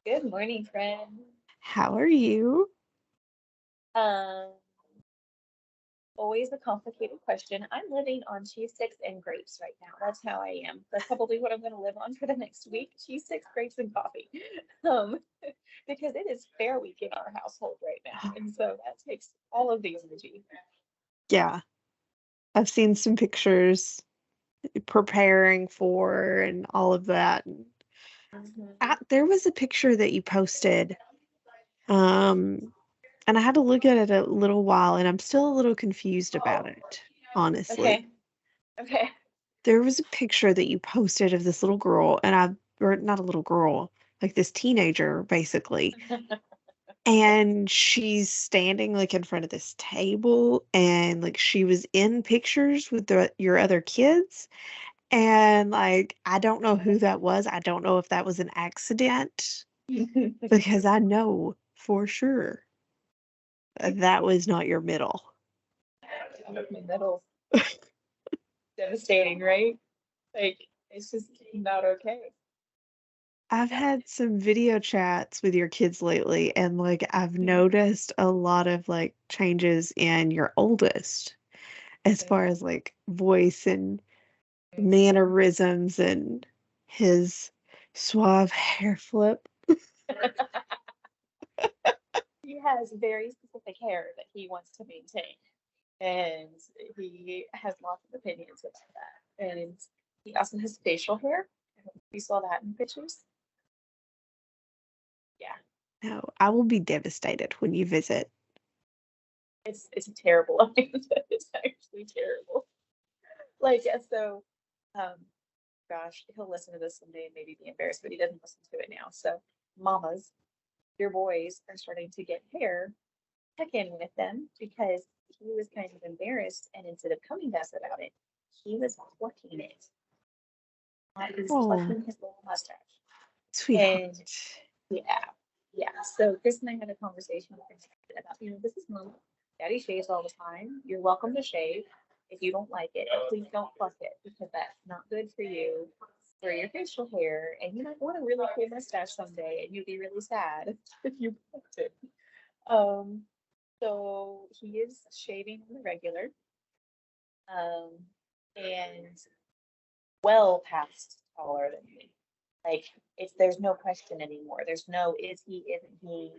Good morning, friend. How are you? Um, Always a complicated question. I'm living on cheese sticks and grapes right now. That's how I am. That's probably what I'm going to live on for the next week. Cheese sticks, grapes, and coffee. Um, because it is fair week in our household right now, and so that takes all of the energy. Yeah, I've seen some pictures preparing for and all of that. Mhm. There was a picture that you posted, um, and I had to look at it a little while, and I'm still a little confused about it, honestly. Okay. Okay. There was a picture that you posted of this little girl, or not a little girl, like this teenager, basically. And she's standing like in front of this table, and like she was in pictures with your other kids. And, like, I don't know who that was. I don't know if that was an accident because I know for sure that was not your middle. My middle's devastating, right? Like it's just not okay. I've had some video chats with your kids lately, and, like, I've Mhm. noticed a lot of, like, changes in your oldest as far as, like, voice and Mhm. mannerisms and his suave hair flip. He has very specific hair that he wants to maintain, and he has lots of opinions about that. And he also has facial hair. I don't know if you saw that in pictures. Yeah, No, I will be devastated when you visit. it's terrible. I mean, it's actually terrible. Like, yeah, so, um, gosh, he'll listen to this someday and maybe be embarrassed, but he doesn't listen to it now. So, mamas, your boys are starting to get hair. Check in with them because he was kind of embarrassed, and instead of coming to us about it, he was plucking it. He was Oh, plucking his little mustache. And sweetheart. yeah, yeah. So Chris and I had a conversation with him about, this is normal. Daddy shaves all the time. You're welcome to shave. If you don't like it, please don't pluck it because that's not good for you, for your facial hair. And you might want a really cool mustache someday, and you'd be really sad if you plucked it. Um, so he is shaving on the regular, um, and well past taller than me. Like it's there's no question anymore. There's no is he, isn't he?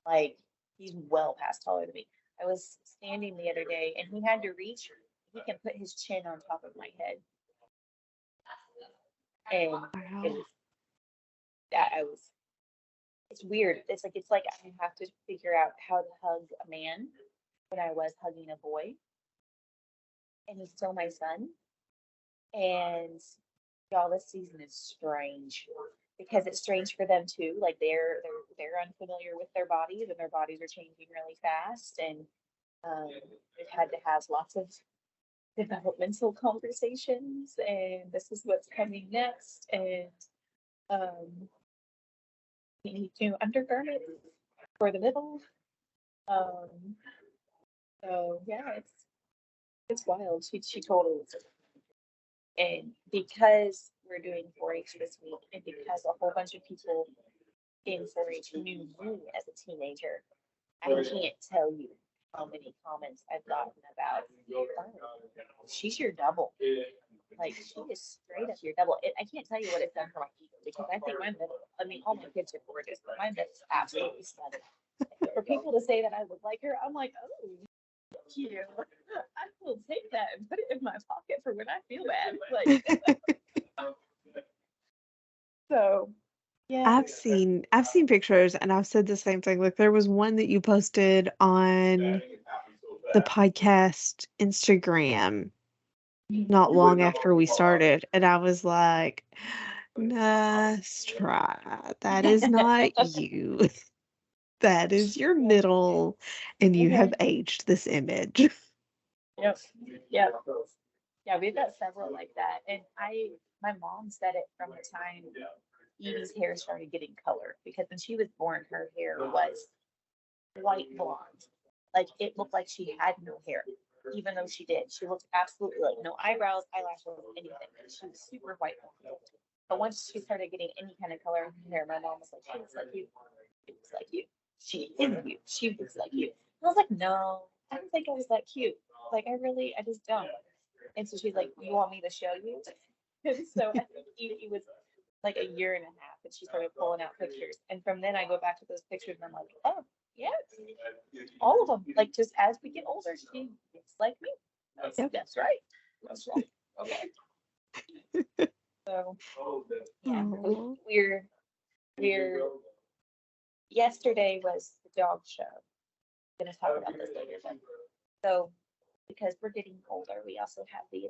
Like he's well past taller than me. I was standing the other day and he had to reach. He can put his chin on top of my head, and it Wow. was that I was. It's weird. It's like I have to figure out how to hug a man when I was hugging a boy, and he's still my son. And y'all, this season is strange because it's strange for them too. Like they're unfamiliar with their bodies, and their bodies are changing really fast. And they've had to have lots of developmental conversations, and this is what's coming next. And um, we need new undergarments for the middle. Um, so yeah, it's wild. She totally, and because we're doing 4-H this week, and because a whole bunch of people in 4-H knew me as a teenager, I can't tell you how many comments I've gotten about, oh, she's your double. Like, she is straight up your double. I can't tell you what it's done for my ego because I think my middle, I mean, all my kids are gorgeous, but my middle's absolutely stunning. For people to say that I look like her, I'm like, oh, thank you. I will take that and put it in my pocket for when I feel bad. Like, so, yeah. I've seen pictures and I've said the same thing. Like there was one that you posted on the podcast Instagram not long after we started, and I was like, nice try. That is not you. That is your Yeah. middle, and you have Okay. aged this image. Yep. Yep. Yeah, we've got several like that. And my mom said it from the time Evie's hair started getting color because when she was born, her hair was white blonde. Like it looked like she had no hair, even though she did. She looked absolutely like no eyebrows, eyelashes, anything. She was super white blonde. But once she started getting any kind of color in her hair, my mom was like, she looks like you. She looks like you. She is you. She looks like you. And I was like, no, I don't think I was that cute. Like, I just don't. And so she's like, you want me to show you? And so I think he was like a year and a half, and she started pulling out pictures. And from then I go back to those pictures and I'm like, oh, yeah, all of them. Like, just as we get older, she looks like me. That's right. That's right. Okay. So yeah, Aw. we're yesterday was the dog show. I'm gonna talk about this later, but so because we're getting older, we also have the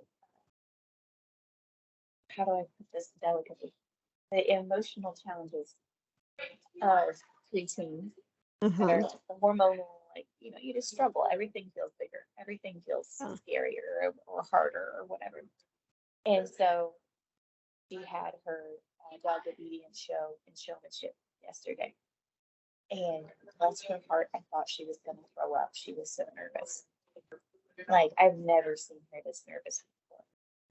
how do I put this delicately? The emotional challenges of preteens that Uh-huh. are like the hormonal, like you just struggle. Everything feels bigger. Everything feels Oh. scarier or harder or whatever. And so she had her dog obedience show and showmanship yesterday. And bless her heart, I thought she was going to throw up. She was so nervous. Like, I've never seen her this nervous before.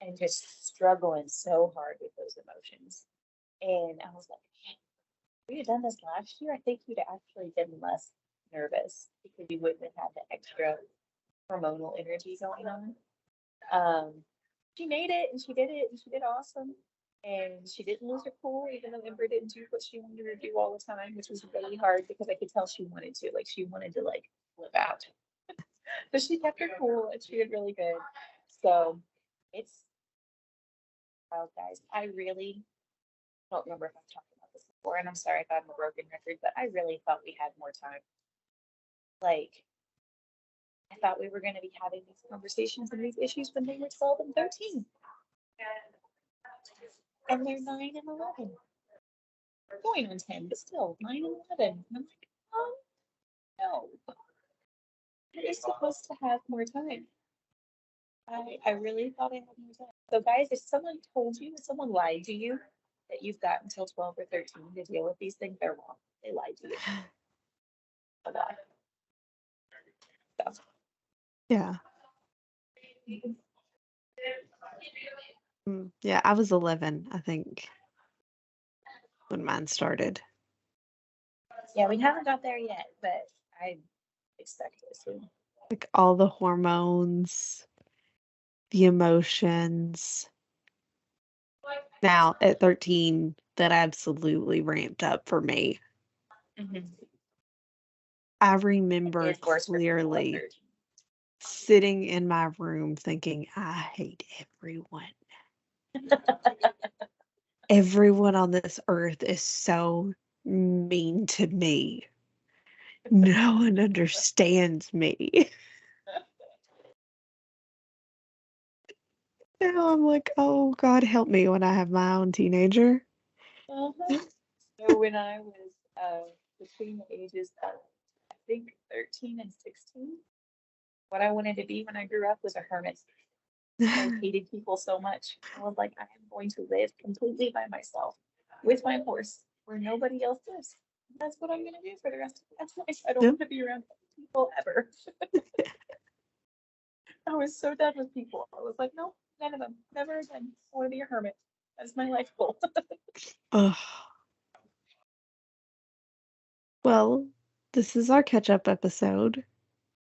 And just struggling so hard with those emotions. And I was like, if we had done this last year, I think you'd actually been less nervous because you wouldn't have had the extra hormonal energy going on. Um, she made it and she did it and she did awesome. And she didn't lose her cool, even though Ember didn't do what she wanted her to do all the time, which was really hard because I could tell she wanted to. Like, she wanted to, like, flip out. But she kept her cool and she did really good. So it's, oh, guys, I really don't remember if I've talked about this before. And I'm sorry if I'm a broken record, but I really thought we had more time. Like, I thought we were going to be having these conversations and these issues when they were 12 and 13. And they're 9 and 11. We're going on 10, but still 9 and 11. And I'm like, oh, no. We're supposed to have more time. I really thought I had more time. So, guys, if someone told you, if someone lied to you that you've got until 12 or 13 to deal with these things, they're wrong. They lied to you. A lot. So, Yeah. Yeah, I was 11, I think, when mine started. yeah, we haven't got there yet, but I expect it soon. Like all the hormones, the emotions. Now, at 13, that absolutely ramped up for me. Mm-hmm. I It remember is worse for people at clearly 13. sitting in my room thinking, I hate everyone. Everyone on this earth is so mean to me. No one understands me. Now I'm like, oh, God help me when I have my own teenager. Uh-huh. So when I was between the ages of, I think, 13 and 16, what I wanted to be when I grew up was a hermit. I hated people so much. I was like, I am going to live completely by myself with my horse where nobody else lives. That's what I'm going to do for the rest of my life. I don't Yep. want to be around people ever. I was so done with people. I was like, no, none of them. Never again. I want to be a hermit. That's my life goal. Ugh. Well, this is our catch up episode.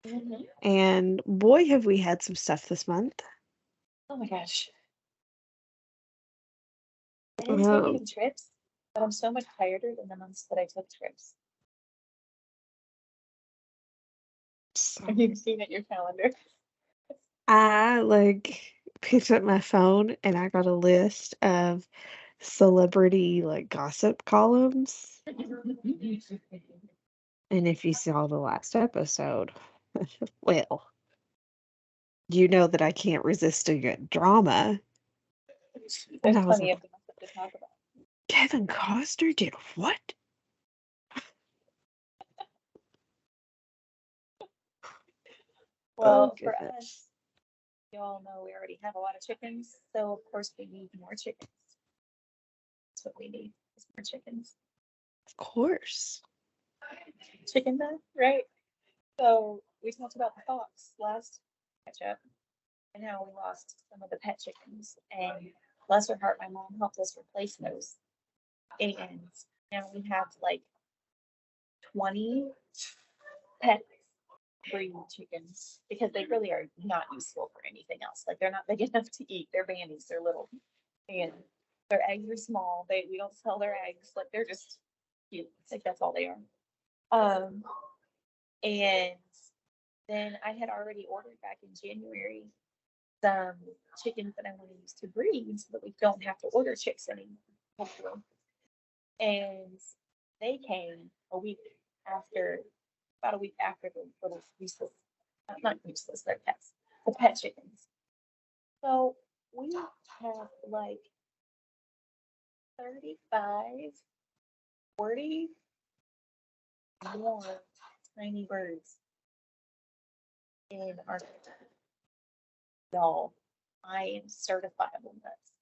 Mhm. And boy, have we had some stuff this month. Oh my gosh. I didn't take any trips, but I'm so much tireder than the months that I took trips. Have you seen it in your calendar? I picked up my phone and I got a list of celebrity gossip columns. And if you saw the last episode, well, you know that I can't resist a good drama. And There's I was plenty like, of gossip to talk about. Kevin Costner did what? Oh, Well, for goodness. us, you all know we already have a lot of chickens, so of course we need more chickens. That's what we need, is more chickens. Of course. Chicken though, right? So we talked about the fox last catch up and how we lost some of the pet chickens. And bless her heart, my mom helped us replace those. And now we have like 20 pet breed chickens because they really are not useful for anything else. Like they're not big enough to eat. They're bandies. They're little, and their eggs are small. We don't sell their eggs. Like they're just cute. Like that's all they are. Um, and then I had already ordered back in January some chickens that I want to use to breed so that we don't have to order chicks anymore. And they came a week after, about a week after the little useless, not useless, they're pets, the pet chickens. So we have like 35, 40 more tiny birds in our y'all. I am certifiable nuts.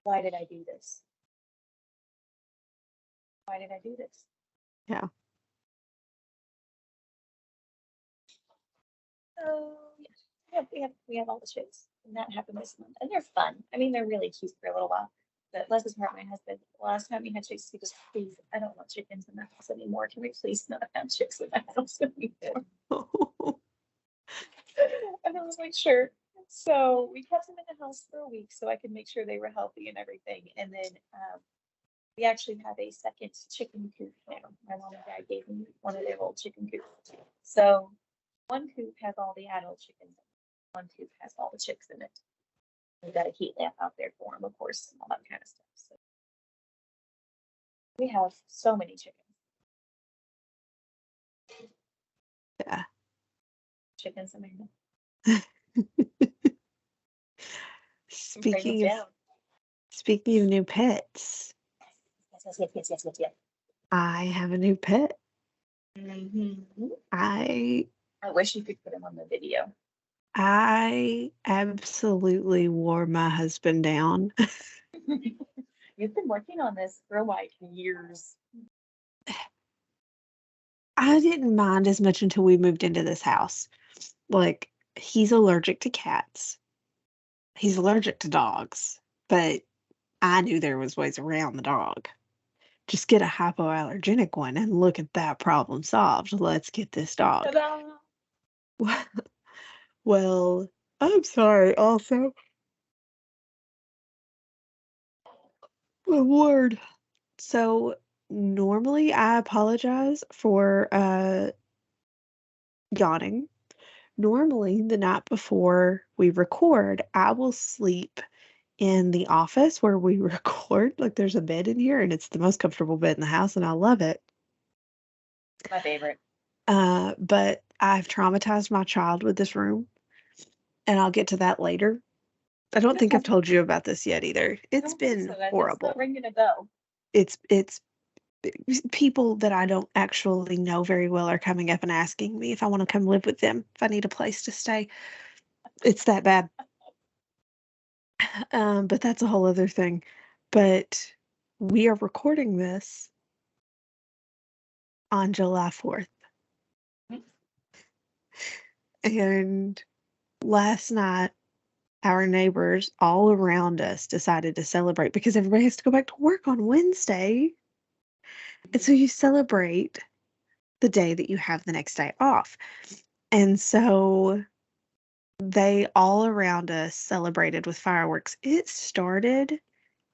Why did I do this? Why did I do this? Yeah. So yeah, we have all the chicks, and that happened this month, and they're fun. I mean, they're really cute for a little while. But bless his heart, my husband, the last time we had chicks, he just, please, I don't want chickens in the house anymore. Can we please not have chicks in the house anymore? And I was like, sure. So we kept them in the house for a week so I could make sure they were healthy and everything. And then we actually have a second chicken coop now. My mom and dad gave me one of their old chicken coops. So one coop has all the adult chickens. One coop has all the chicks in it. We've got a heat lamp out there for them, of course, and all that kind of stuff. So we have so many chickens. Yeah. Chickens, Amanda. Speaking of new pets, Yes. I have a new pet. Mm-hmm. I wish you could put him on the video. I absolutely wore my husband down. You've been working on this for like years. I didn't mind as much until we moved into this house. Like, he's allergic to cats. He's allergic to dogs, but I knew there was ways around the dog. Just get a hypoallergenic one and look at that problem solved. Let's get this dog. Ta-da! Well, I'm sorry also. My word. So normally I apologize for yawning. Normally the night before we record, I will sleep in the office where we record. Like there's a bed in here and it's the most comfortable bed in the house and I love it. My favorite. But I've traumatized my child with this room and I'll get to that later. I don't think I've told you about this yet either. It's been horrible. It's ringing a bell. It's people that I don't actually know very well are coming up and asking me if I want to come live with them, if I need a place to stay. It's that bad. But that's a whole other thing. But we are recording this on July 4th. And last night, our neighbors all around us decided to celebrate because everybody has to go back to work on Wednesday. And so you celebrate the day that you have the next day off. And so they all around us celebrated with fireworks. It started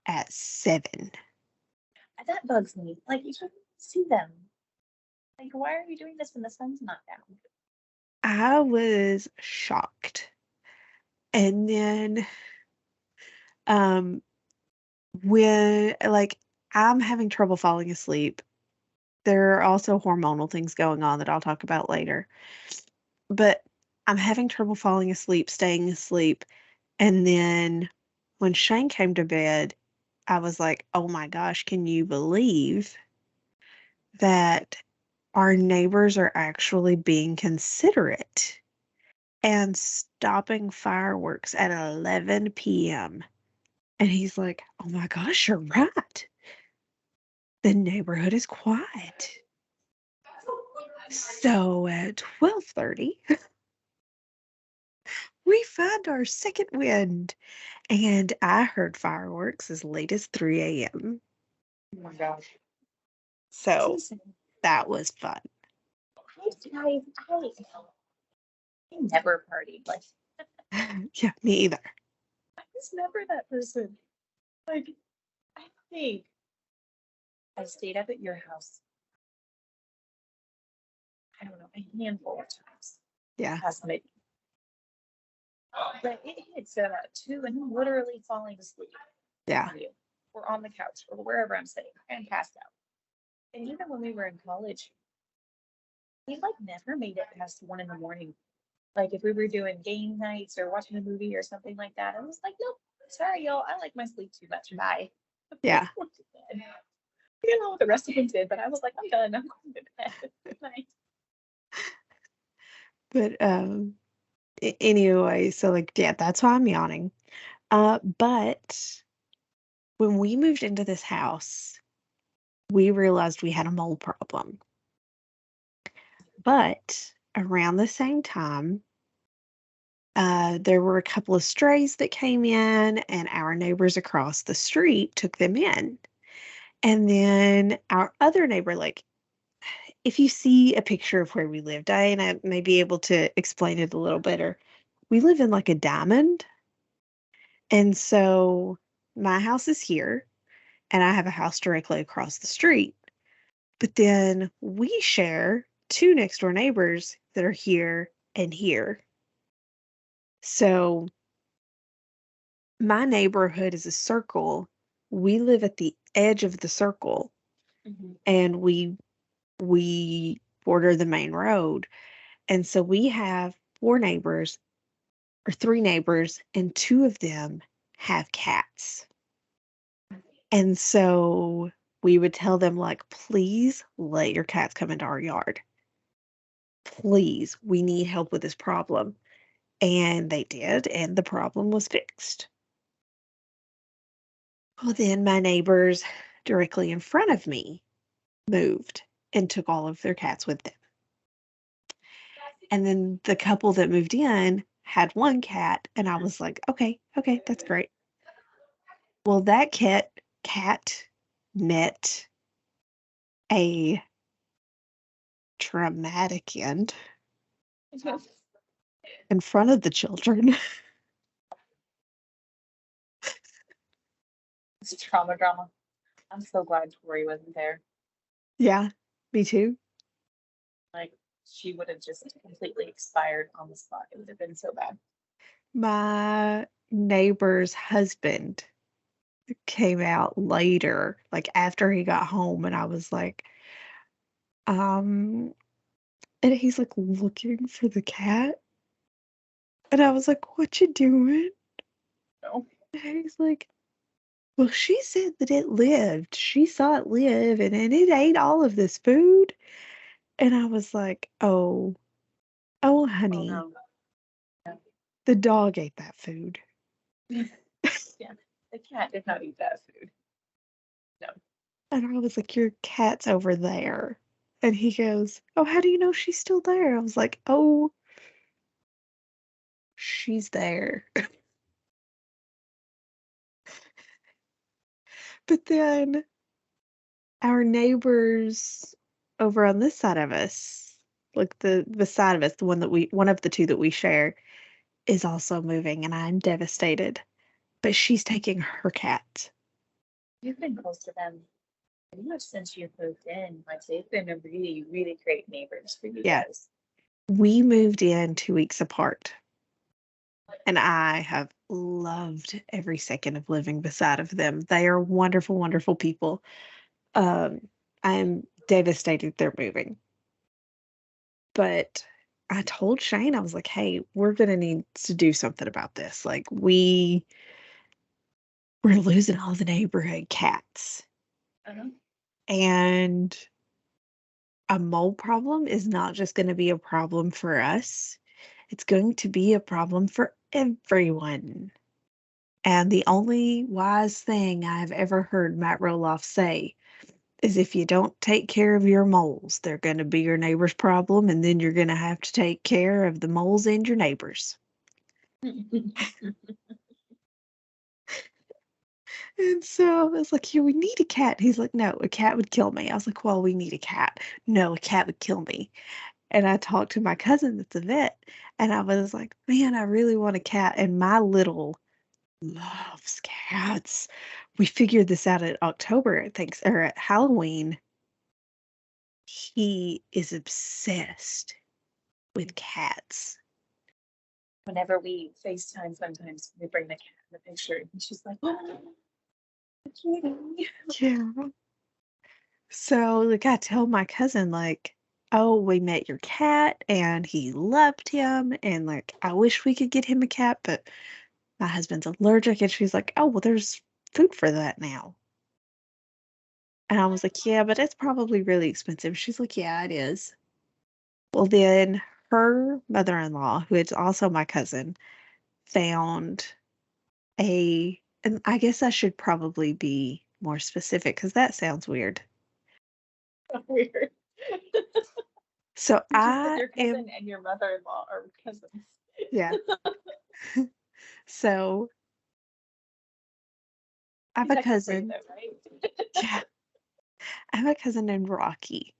at 7. That bugs me. Like you should see them. Like, why are you doing this when the sun's not down? I was shocked. And then when like I'm having trouble falling asleep. There are also hormonal things going on that I'll talk about later. But I'm having trouble falling asleep, staying asleep. And then when Shane came to bed, I was like, oh my gosh, can you believe that our neighbors are actually being considerate and stopping fireworks at 11 p.m.? And he's like, oh my gosh, you're right. The neighborhood is quiet. So at 12:30, we found our second wind And I heard fireworks as late as 3 a.m. Oh my gosh. So Listen, that was fun. guys, I never partied. Like, Yeah, me either. I was never that person. Like, I think I stayed up at your house, I don't know, a handful of times Yeah. past midnight. But it hits at about 2 and I'm literally falling asleep Yeah. on you or on the couch or wherever I'm sitting and passed out. And even when we were in college, we like never made it past 1 in the morning. Like if we were doing game nights or watching a movie or something like that, I was like, nope, sorry, y'all. I like my sleep too much. Bye. Yeah. Went to bed. I don't know what the rest of them did, but I was like, I'm done. I'm going to bed. Good night. But anyway, so like yeah, that's why I'm yawning. But when we moved into this house, we realized we had a mole problem. But around the same time, there were a couple of strays that came in, and our neighbors across the street took them in. And then our other neighbor, like, if you see a picture of where we live, Diana may be able to explain it a little better. We live in like a diamond. And so my house is here, and I have a house directly across the street. But then we share two next door neighbors that are here and here. So my neighborhood is a circle. We live at the edge of the circle, Mhm. and we border the main road. And so we have four neighbors or three neighbors, and two of them have cats. And so we would tell them, like, please let your cats come into our yard. Please, we need help with this problem. And they did, and the problem was fixed. Well, then my neighbors directly in front of me moved and took all of their cats with them. And then the couple that moved in had one cat, and I was like, okay, okay, that's great. Well, that cat met a traumatic end in front of the children. It's trauma drama. I'm so glad Tori wasn't there. Yeah, me too. Like she would have just completely expired on the spot. It would have been so bad. My neighbor's husband came out later, like after he got home, and I was like, um, and he's like looking for the cat. And I was like, what you doing? No. And he's like, well, she said that it lived. She saw it live and it ate all of this food. And I was like, oh, Oh honey, no. No. the dog ate that food. Yeah. The cat did not eat that food. No. And I was like, your cat's over there. And he goes, oh, how do you know she's still there? I was like, oh, she's there. But then our neighbors over on this side of us, like the side of us, the one of the two that we share, is also moving, and I'm devastated. But she's taking her cat. You've been close to them pretty much since you moved in. Like they've been a really, really great neighbors for you Yeah. guys. We moved in 2 weeks apart, and I have loved every second of living beside of them. They are wonderful, wonderful people. Um, I'm devastated they're moving. But I told Shane, I was like, hey, we're gonna need to do something about this. Like we're losing all the neighborhood cats. Uh-huh. And a mole problem is not just going to be a problem for us, it's going to be a problem for everyone. And the only wise thing I've ever heard Matt Roloff say is if you don't take care of your moles, they're going to be your neighbor's problem, and then you're going to have to take care of the moles and your neighbors. And so I was like, "Yeah, we need a cat." He's like, "No, a cat would kill me." I was like, "Well, we need a cat." "No, a cat would kill me." And I talked to my cousin that's a vet, and I was like, "Man, I really want a cat." And my little loves cats. We figured this out at October, I think, or at Halloween. He is obsessed with cats. Whenever we FaceTime, sometimes we bring the cat in the picture, and she's like, "Oh, the kitty." Yeah. So, like, I tell my cousin, like, "Oh, we met your cat and he loved him, and, like, I wish we could get him a cat, but my husband's allergic." And she's like, "Oh, well, there's food for that now." And I was like, "Yeah, but it's probably really expensive." She's like, "Yeah, it is." Well, then her mother-in-law, who is also my cousin, found and I guess I should probably be more specific because that sounds weird. Weird. So Did you said I your cousin am and your mother-in-law are cousins? yeah. So I have She's a happy for you cousin. though, right? Yeah, I have a cousin named Rocky,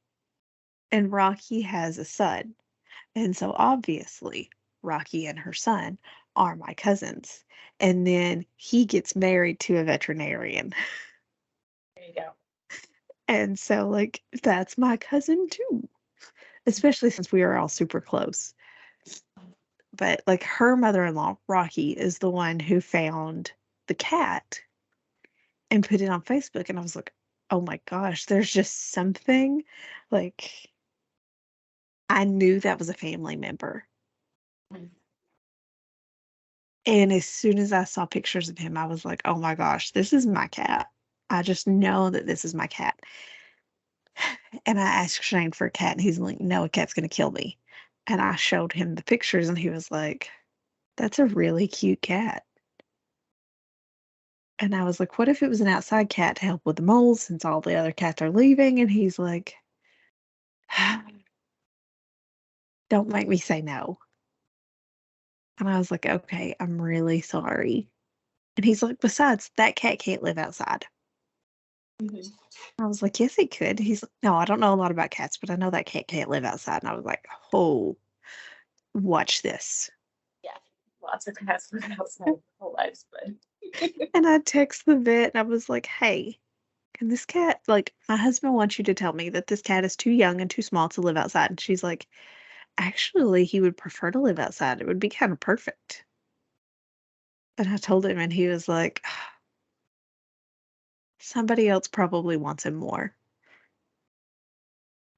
and Rocky has a son. And so obviously, Rocky and her son are my cousins. And then he gets married to a veterinarian. There you go. And so, like, that's my cousin too, especially since we are all super close. But like her mother-in-law, Rocky, is the one who found the cat and put it on Facebook. And I was like, oh my gosh, there's just something like I knew that was a family member. Mhm. And as soon as I saw pictures of him, I was like, "Oh my gosh, this is my cat. I just know that this is my cat." And I asked Shane for a cat, and he's like, "No, a cat's gonna kill me." And I showed him the pictures, and he was like, "That's a really cute cat." And I was like, "What if it was an outside cat to help with the moles since all the other cats are leaving?" And he's like, "Don't make me say no." And I was like, "Okay, I'm really sorry." And he's like, "Besides, that cat can't live outside." Mhm. I was like, "Yes, it could." He's like, "No, I don't know a lot about cats, but I know that cat can't live outside." And I was like, "Oh, watch this." Yeah, lots of cats live outside their whole lives, but And I text the vet and I was like, "Hey, can this cat like my husband wants you to tell me that this cat is too young and too small to live outside." And she's like, "Actually, he would prefer to live outside. It would be kind of perfect." And I told him and he was like, "Somebody else probably wants him more."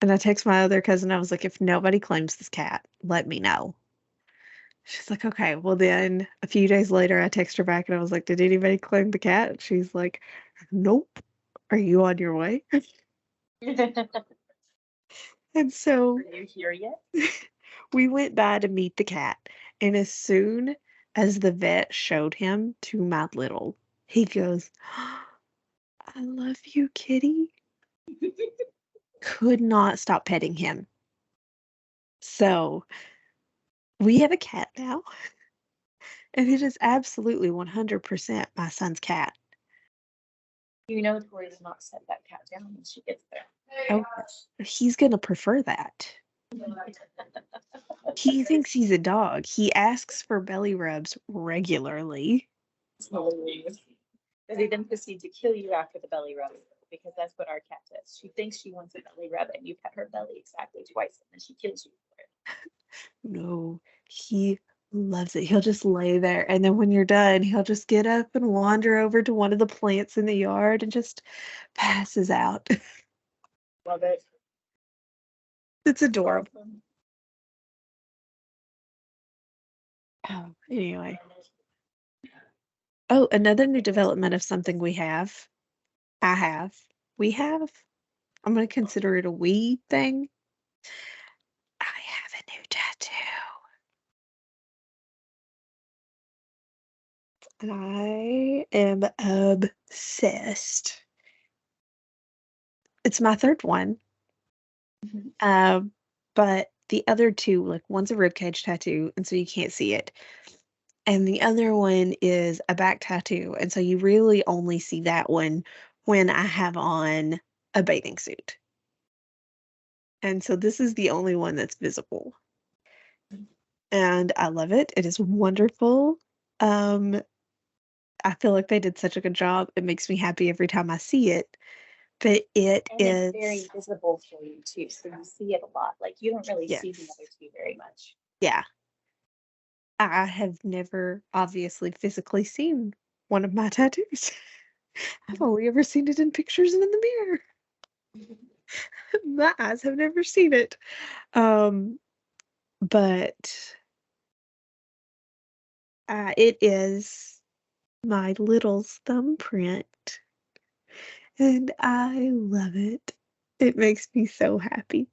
And I text my other cousin. I was like, "If nobody claims this cat, let me know." She's like, "Okay." Well, then a few days later, I text her back and I was like, "Did anybody claim the cat?" And she's like, "Nope. Are you on your way?" are And so you here yet? we went by to meet the cat. And as soon as the vet showed him to my little, he goes, "I love you, kitty." Could not stop petting him. So we have a cat now, and it is absolutely 100% my son's cat. You know Tori will not set that cat down when she gets there. Oh, he's gonna prefer that. He thinks he's a dog. He asks for belly rubs regularly. It's hilarious. Because he then proceeds to kill you after the belly rub, because that's what our cat does. She thinks she wants a belly rub, and you pet her belly exactly twice, and then she kills you for it. No, he loves it. He'll just lay there, and then when you're done, he'll just get up and wander over to one of the plants in the yard and just passes out. Love it. It's adorable. Awesome. Oh, anyway. Oh, another new development of something I have, we have, I'm gonna consider it a we thing. I have a new tattoo. And I am obsessed. It's my third one. Mhm. Um, but the other two, like one's a ribcage tattoo, and so you can't see it. And the other one is a back tattoo, and so you really only see that one when I have on a bathing suit. And so this is the only one that's visible. And I love it. It is wonderful. Um, I feel like they did such a good job. It makes me happy every time I see it. But it And it's very is, visible for you too, so you see it a lot. Like you don't really see the yes. other two very much. Yeah. I have never obviously physically seen one of my tattoos. I've only ever seen it in pictures and in the mirror. My eyes have never seen it. Um, but it is my little's thumbprint, and I love it. It makes me so happy.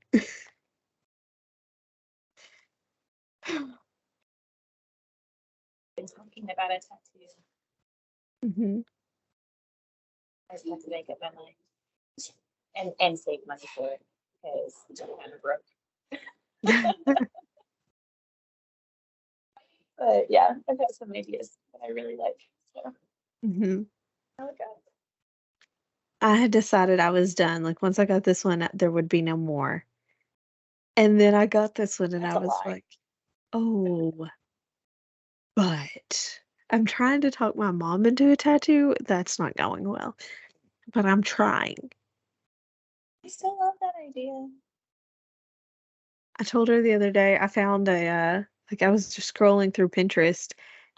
Been talking about a tattoo. Mhm. I just have to make up my mind and save money for it because I'm kind of broke. But yeah, I've got some ideas that I really like. So Mhm. oh god, I had decided I was done, like, once I got this one, there would be no more. And then I got this one, and that's I a was lie. like, "Oh, but I'm trying to talk my mom into a tattoo, that's not going well, but I'm trying." I still love that idea. I told her the other day I found like, I was just scrolling through Pinterest,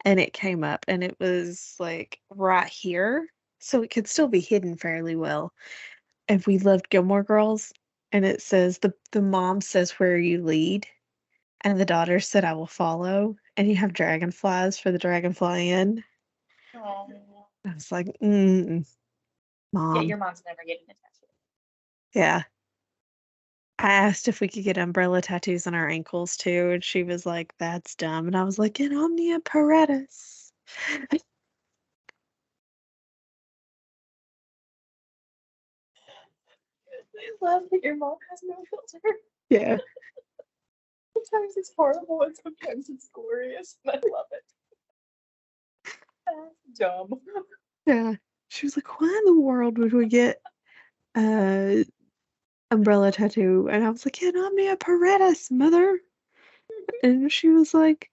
and it came up, and it was, like, right here, so it could still be hidden fairly well. And we loved Gilmore Girls, and it says the mom says, "Where you lead," and the daughter said, "I will follow," and you have dragonflies for the Dragonfly Inn. Oh, I was like, "Mm, yeah, mom." your mom's never getting a tattoo. Yeah. I asked if we could get umbrella tattoos on our ankles too, and she was like, "That's dumb," and I was like, "In omnia paratus." I love that your mom has no filter. Yeah, Sometimes it's horrible and sometimes it's glorious, and I love it. That's dumb. yeah. She was like, "Why in the world would we get a umbrella tattoo?" And I was like, "In omnia paratus, mother." And she was like,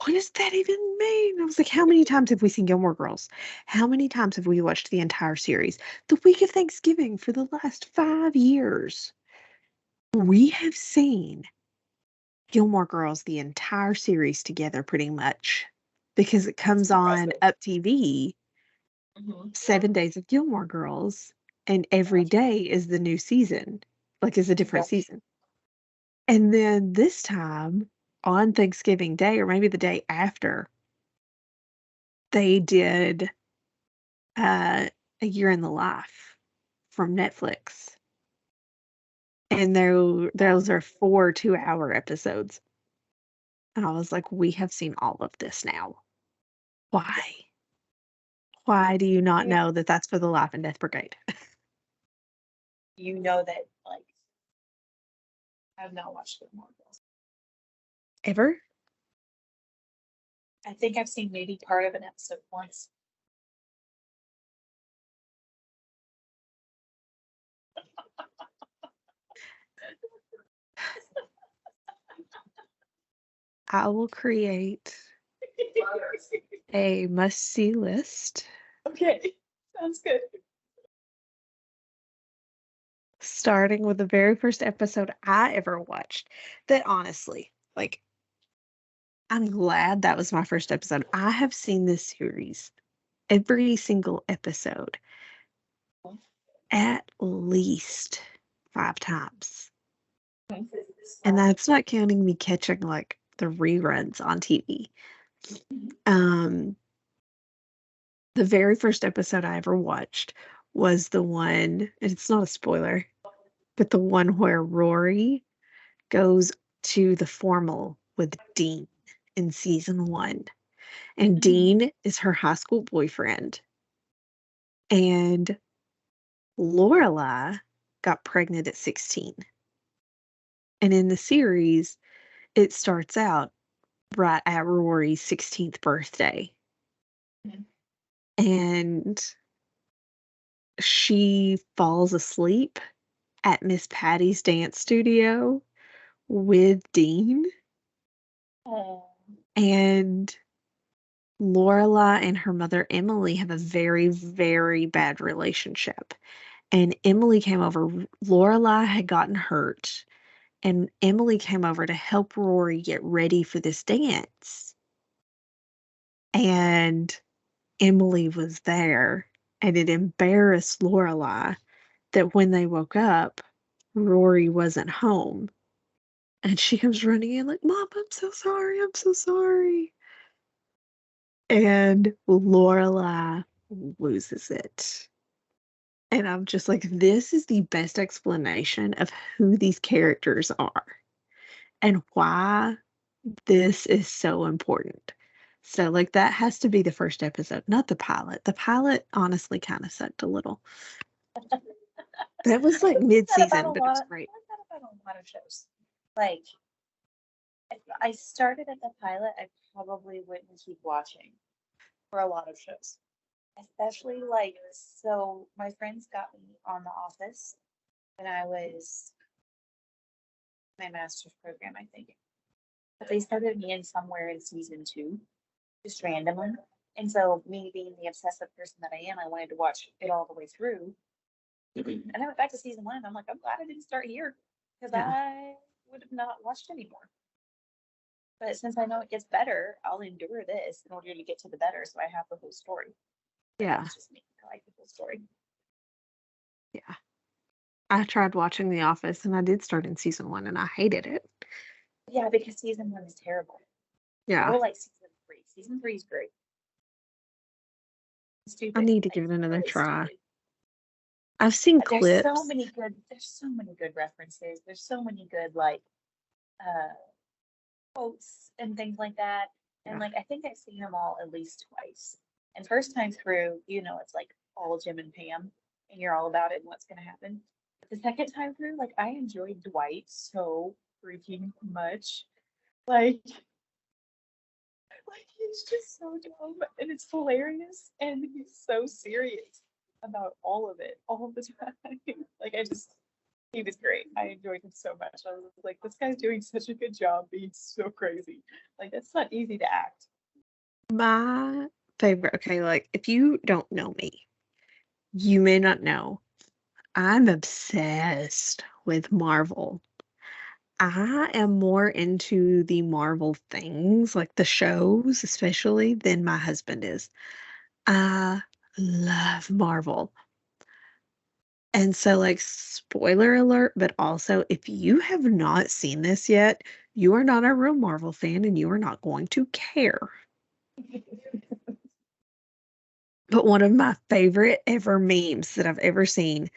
"What does that even mean?" I was like, "How many times have we seen Gilmore Girls? How many times have we watched the entire series? The week of Thanksgiving for the last 5 years. We have seen Gilmore Girls, the entire series together pretty much because it That's comes on impressive. Up TV, Mm-hmm. 7 days of Gilmore Girls, and every day is the new season, like, is a different Okay. season. And then this time, on Thanksgiving Day, or maybe the day after, they did, uh, A Year in the Life from Netflix, and those are 4 two-hour episodes. And I was like, "We have seen all of this now. Why?" Why do you not You know that that's for the Life and Death Brigade? you know that like I've not watched Gilmore Girls. Ever? I think I've seen maybe part of an episode once. I will create a must-see list, Okay, sounds good. starting with the very first episode I ever watched that honestly, like, I'm glad that was my first episode. I have seen this series, every single episode, at least 5 times, and that's not counting me catching, like, the reruns on TV. Um The very first episode I ever watched was the one, and it's not a spoiler, but the one where Rory goes to the formal with Dean in season 1, and Mhm. Dean is her high school boyfriend, and Lorelai got pregnant at 16, and in the series, it starts out right at Rory's 16th birthday. Mhm. And she falls asleep at Miss Patty's dance studio with Dean, Oh, and Lorelai and her mother Emily have a very, very bad relationship. And Emily came over. Lorelai had gotten hurt, and Emily came over to help Rory get ready for this dance. And Emily was there, and it embarrassed Lorelai that when they woke up, Rory wasn't home. And she comes running in like, "Mom, I'm so sorry. I'm so sorry." And Lorelai loses it. And I'm just like, this is the best explanation of who these characters are and why this is so important. So, like, that has to be the first episode, not the pilot. The pilot honestly kind of sucked a little. That was like I like that about mid-season, but it was I great. like that about a lot of shows. Like, if I started at the pilot, I probably wouldn't keep watching for a lot of shows. Especially like, so my friends got me on The Office when I was my master's program, I think. But they started me in somewhere in season 2, just randomly. And so, me being the obsessive person that I am, I wanted to watch it all the way through. And I went back to season 1, and I'm like, I'm glad I didn't start here because Yeah. I would have not watched anymore. But since I know it gets better, I'll endure this in order to get to the better, so I have the whole story. But Yeah. that's just me. I like the whole story. Yeah. I tried watching The Office and I did start in season 1 and I hated it. Yeah, because season 1 is terrible. Yeah. Go like season 3. Season 3 is great. I Stupid. need to give Like it another really try. stupid. I've seen There's clips. so many good references. There's so many good like uh quotes and things like that. And Yeah. like I think I've seen them all at least twice. And first time through, it's like all Jim and Pam and you're all about it and what's gonna happen. But the second time through, like I enjoyed Dwight so freaking much. Like he's just so dumb and it's hilarious and he's so serious about all of it all the time. Like he was great. I enjoyed him so much. I was like, this guy's doing such a good job being so crazy. Like it's not easy to act. My favorite, okay, like if you don't know me, you may not know, I'm obsessed with Marvel. I am more into the Marvel things, like the shows especially, than my husband is. I love Marvel. And so, like, spoiler alert, but also if you have not seen this yet, you are not a real Marvel fan and you are not going to care. But one of my favorite ever memes that I've ever seen,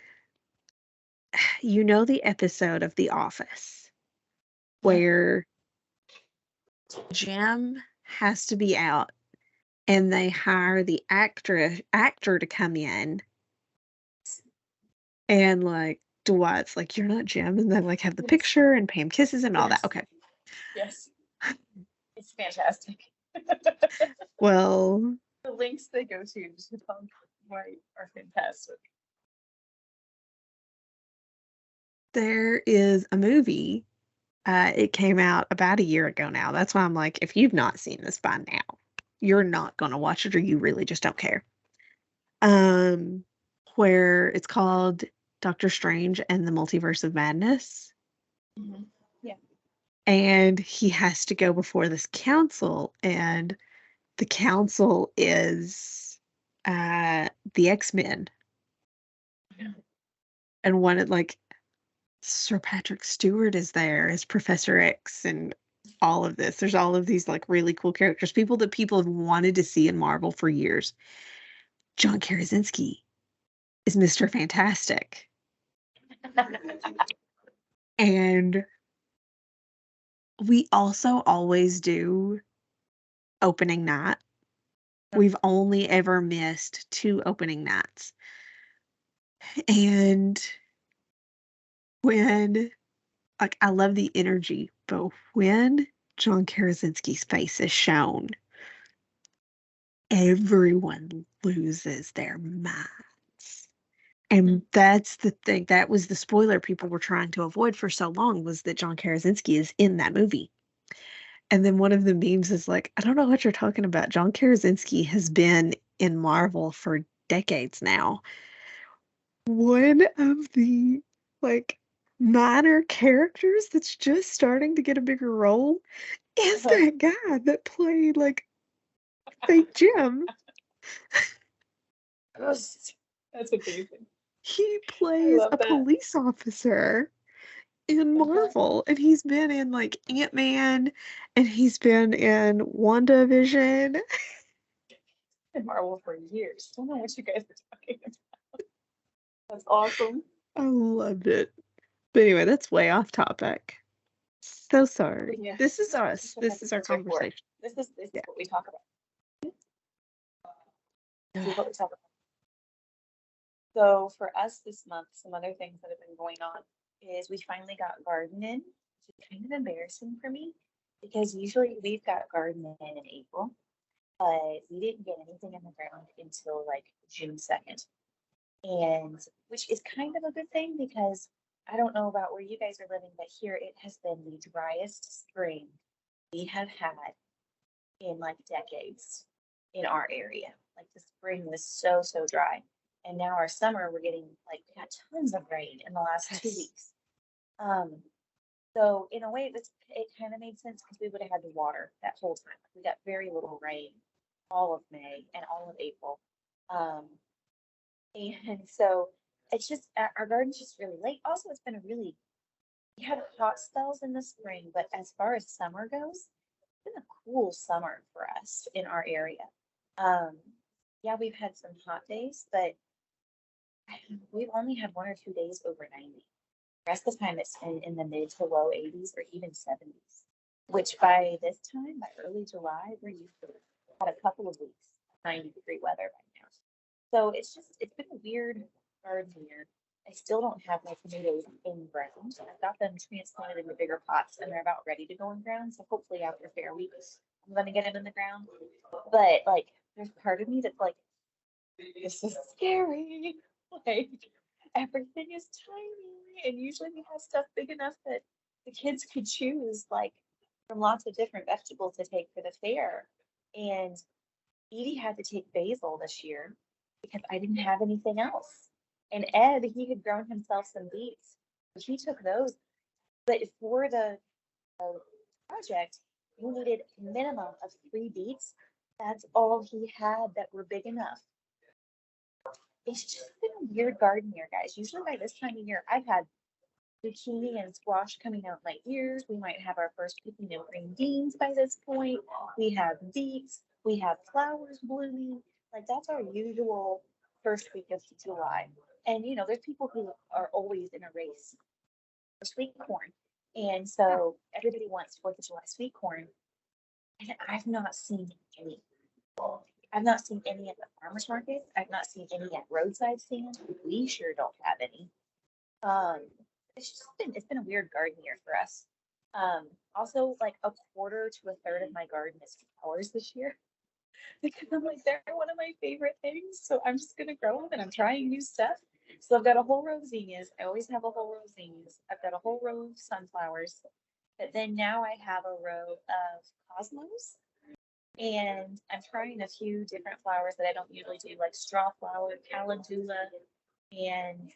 you know the episode of The Office where Jim has to be out and they hire the actor to come in and like Dwight's like, "You're not Jim," and then like have the Yes, picture and Pam kisses him and all that. yes, Okay. yes. It's fantastic. Well, The links they go to talk White are fantastic. there is a movie. It came out about a year ago now. That's why I'm like, if you've not seen this by now, you're not gonna watch it or you really just don't care. Um, where it's called Doctor Strange and the Multiverse of Madness. Mm-hmm. Yeah. And he has to go before this council, and the council is the X-Men. Yeah. And one of like Sir Patrick Stewart is there as Professor X and all of this. There's all of these like really cool characters, people that people have wanted to see in Marvel for years. John Krasinski is Mr. Fantastic. And we also always do opening night. We've only ever missed 2 opening nights. And when like, I love the energy, but when John Krasinski's face is shown, everyone loses their minds. And that's the thing. That was the spoiler people were trying to avoid for so long, was that John Krasinski is in that movie. And then one of the memes is like, I don't know what you're talking about. John Krasinski has been in Marvel for decades now. One of the like minor characters that's just starting to get a bigger role is that guy that played like fake Jim. That's amazing. He plays love a that. police officer in Marvel, and he's been in like Ant-Man, and he's been in WandaVision. In Marvel for years. Don't know what you guys are talking about. That's awesome. I loved it. But anyway, that's way off topic. So sorry. Yeah. This is us. That's what This is our podcasts are for. conversation. This is Yeah. what we talk about. This is what we talk about. So for us this month, some other things that have been going on is we finally got garden in, which is kind of embarrassing for me because usually we've got garden in April, but we didn't get anything in the ground until like June 2nd. And which is kind of a good thing because I don't know about where you guys are living, but here it has been the driest spring we have had in like decades in our area. Like the spring was so dry. And now our summer, we're getting like we got tons of rain in the last 2 Yes. weeks. So in a way, it kind of made sense because we would have had to water that whole time. We got very little rain all of May and all of April. And so it's just our garden's just really late. Also, it's been we had hot spells in the spring, but as far as summer goes, it's been a cool summer for us in our area. Yeah, we've had some hot days, but we've only had 1 or 2 days over 90. The rest of the time it's in the mid to low 80s or even 70s, which by this time, by early July, we're used to had a couple of weeks, 90-degree weather by now. So it's been a weird garden year. I still don't have my tomatoes in ground. I've got them transplanted into bigger pots and they're about ready to go in ground. So hopefully after Fair Week, I'm gonna get them in the ground. But like, there's part of me that's like, this is scary. Like everything is tiny, and usually we have stuff big enough that the kids could choose like from lots of different vegetables to take for the fair. And Edie had to take basil this year because I didn't have anything else. And Ed, he had grown himself some beets. He took those, but for the project, we needed a minimum of 3 beets. That's all he had that were big enough. It's just been a weird garden year, guys. Usually by this time of year, I've had zucchini and squash coming out my ears. We might have our first picking of green beans by this point. We have beets. We have flowers blooming. Like that's our usual first week of July. And you know, there's people who are always in a race for sweet corn. And so everybody wants 4th of July sweet corn. And I've not seen any. I've not seen any at the farmer's market. I've not seen any at roadside stands. We sure don't have any. It's been a weird garden year for us. Also like a quarter to a third of my garden is flowers this year because I'm like they're one of my favorite things. So I'm just gonna grow them and I'm trying new stuff. So I've got a whole row of zinnias. I always have a whole row of zinnias. I've got a whole row of sunflowers. But then now I have a row of cosmos. And I'm trying a few different flowers that I don't usually do, like straw flower, calendula, and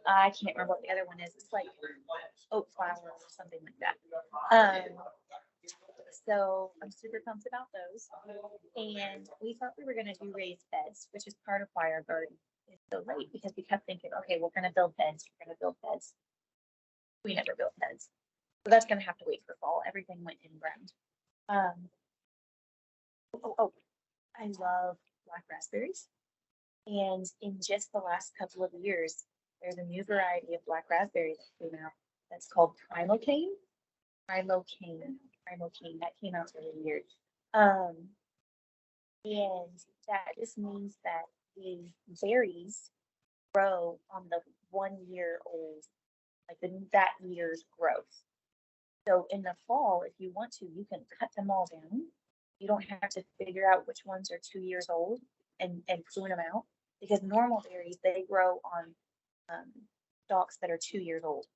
I can't remember what the other one is. It's like oak flower or something like that. So I'm super pumped about those. And we thought we were going to do raised beds, which is part of why our garden is so late because we kept thinking, okay, we're going to build beds. We're going to build beds. We never built beds. So that's going to have to wait for fall. Everything went in ground. I love black raspberries. And in just the last couple of years, there's a new variety of black raspberry that came out that's called Primocane. That came out really weird. And that just means that the berries grow on the 1 year old, like that year's growth. So in the fall, if you want to, you can cut them all down. You don't have to figure out which ones are 2 years old and prune them out, because normal berries, they grow on stalks that are 2 years old.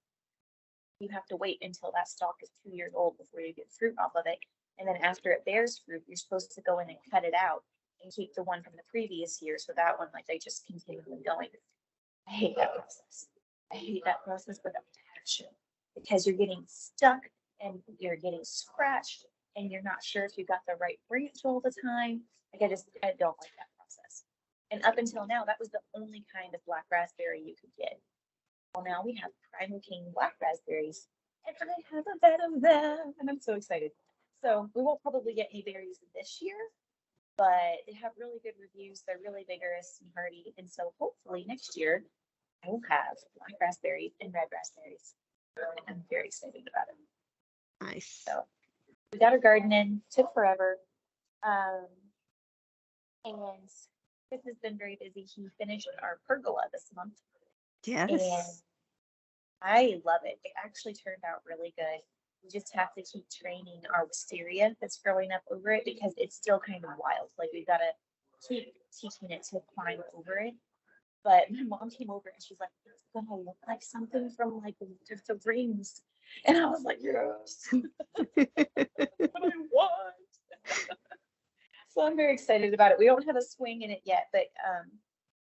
You have to wait until that stalk is 2 years old before you get fruit off of it. And then after it bears fruit, you're supposed to go in and cut it out and keep the one from the previous year. So that one, like, they just continually going. I hate that process. I hate that process with a passion, because you're getting stuck and you're getting scratched and you're not sure if you got the right branch all the time. Like, I don't like that process. And up until now, that was the only kind of black raspberry you could get. Well, now we have Primal King black raspberries, and I have a bed of them, and I'm so excited. So we won't probably get any berries this year, but they have really good reviews. They're really vigorous and hardy, and so hopefully next year I will have black raspberries and red raspberries. I'm very excited about it. Nice. So we got our garden in, took forever. And Chris has been very busy. He finished our pergola this month. And Yes. I love it. It actually turned out really good. We just have to keep training our wisteria that's growing up over it, because it's still kind of wild. Like, we've got to keep teaching it to climb over it. But my mom came over and she's like, it's gonna look like something from like the Rings. And I was like, yes, what I want. So I'm very excited about it. We don't have a swing in it yet, but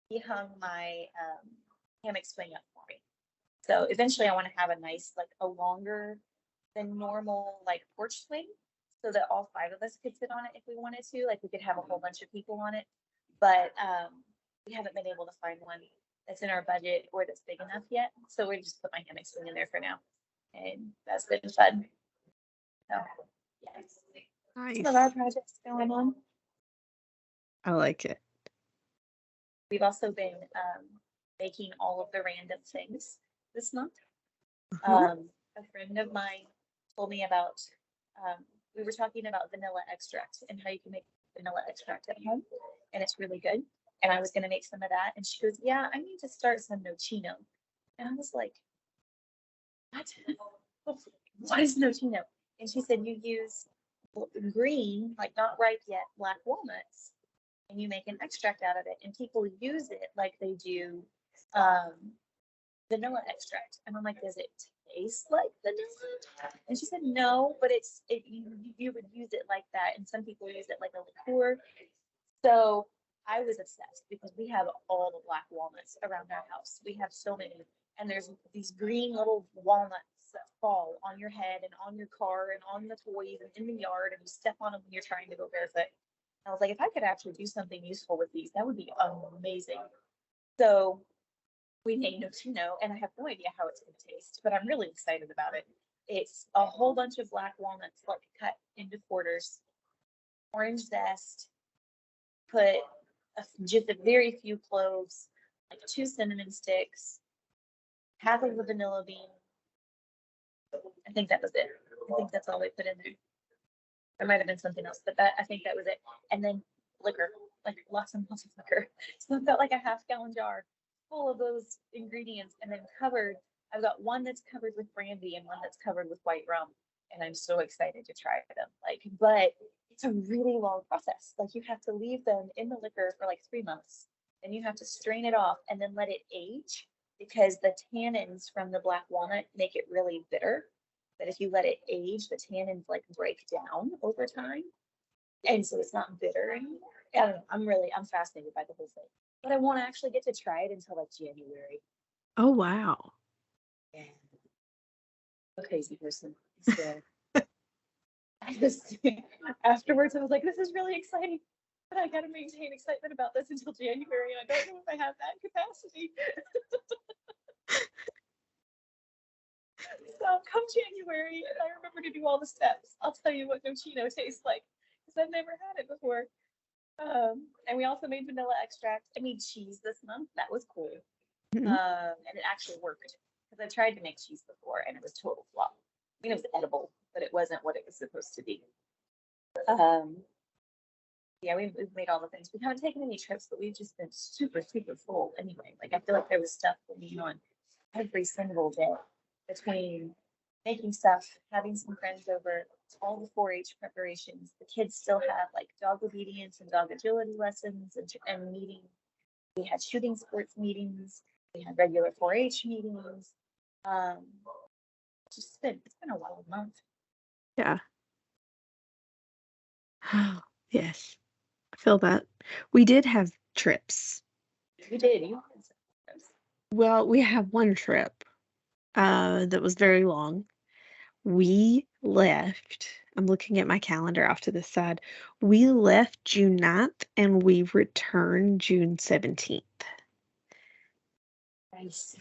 he hung my hammock swing up for me. So eventually I want to have a nice, like a longer than normal, like porch swing, so that all 5 of us could sit on it if we wanted to. Like, we could have a whole bunch of people on it. But we haven't been able to find one that's in our budget or that's big enough yet. So we just put my hammock swing in there for now. And that's been fun. So yes. Some of our Nice. projects going on. I like it. We've also been making all of the random things this month. Uh-huh. A friend of mine told me about, we were talking about vanilla extract and how you can make vanilla extract at home, and it's really good. And I was going to make some of that. And she goes, yeah, I need to start some nocino. And I was like, what? What is nocino? And she said, you use green, like not ripe yet, black walnuts, and you make an extract out of it. And people use it like they do vanilla extract. And I'm like, does it taste like vanilla? And she said, no, but you would use it like that. And some people use it like a liqueur. So I was obsessed, because we have all the black walnuts around our house. We have so many. And there's these green little walnuts that fall on your head and on your car and on the toys and in the yard, and you step on them when you're trying to go barefoot. And I was like, if I could actually do something useful with these, that would be amazing. So we named Nocino, and I have no idea how it's going to taste, but I'm really excited about it. It's a whole bunch of black walnuts, like cut into quarters, orange zest, put just a very few cloves, like 2 cinnamon sticks, half of a vanilla bean. I think that was it. I think that's all we put in there. There might have been something else, but I think that was it. And then liquor, like lots and lots of liquor. So I've got like a half-gallon jar full of those ingredients, and then covered. I've got one that's covered with brandy and one that's covered with white rum, and I'm so excited to try them. Like, but it's a really long process. Like, you have to leave them in the liquor for like 3 months, and you have to strain it off and then let it age, because the tannins from the black walnut make it really bitter. But if you let it age, the tannins like break down over time, and so it's not bitter anymore. I don't know. I'm fascinated by the whole thing, but I won't actually get to try it until like January. Oh, wow. Yeah. A crazy person. So I just afterwards I was like, this is really exciting, but I gotta maintain excitement about this until January, and I don't know if I have that capacity. So come January, if I remember to do all the steps, I'll tell you what nocino tastes like, because I've never had it before. And we also made vanilla extract. I made cheese this month. That was cool. Mhm. And it actually worked, because I tried to make cheese before and it was total flop. I mean, it was edible, but it wasn't what it was supposed to be. Yeah, we've made all the things. We haven't taken any trips, but we've just been super, super full anyway. Like, I feel like there was stuff going on every single day between making stuff, having some friends over, all the 4-H preparations. The kids still have like dog obedience and dog agility lessons and meetings. We had shooting sports meetings. We had regular 4-H meetings. Um, it's been a wild month. Yeah. Yes. I feel that. We did have trips. You did. You had some trips. Well, we had one trip that was very long. We left, I'm looking at my calendar off to the side. We left June 9th and we returned June 17th. Nice.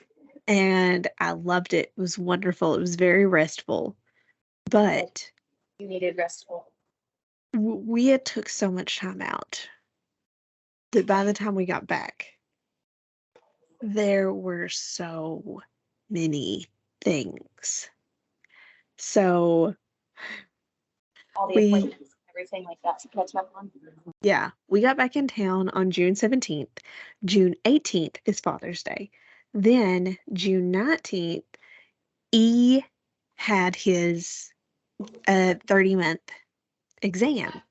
And I loved it. It was wonderful. It was very restful. But You needed restful. we had took so much time out that by the time we got back, there were so many things. So All the we, appointments, everything like that to catch up on. yeah, we got back in town on June 17th. June 18th is Father's Day. Then June 19th, E had his 30-month exam.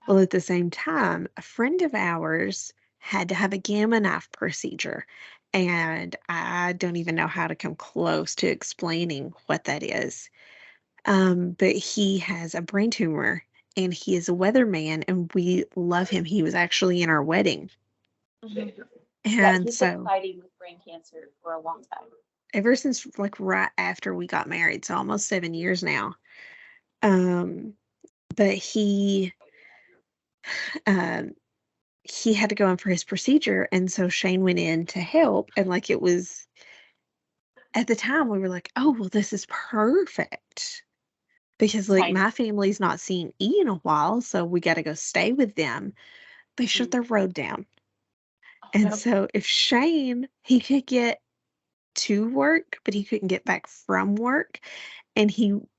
Well, at the same time, a friend of ours had to have a gamma knife procedure. And I don't even know how to come close to explaining what that is. But he has a brain tumor and he is a weatherman and we love him. He was actually in our wedding. Yeah, And he's been so fighting with brain cancer for a long time. ever since like right after we got married, so almost 7 years now. Um, but um he had to go in for his procedure, and so Shane went in to help, and like it was at the time we were like, "Oh, well, this is perfect." Because like Right. my family's not seeing E in a while, so we got to go stay with them. They shut their road down. And so if Shane, he could get to work, but he couldn't get back from work, and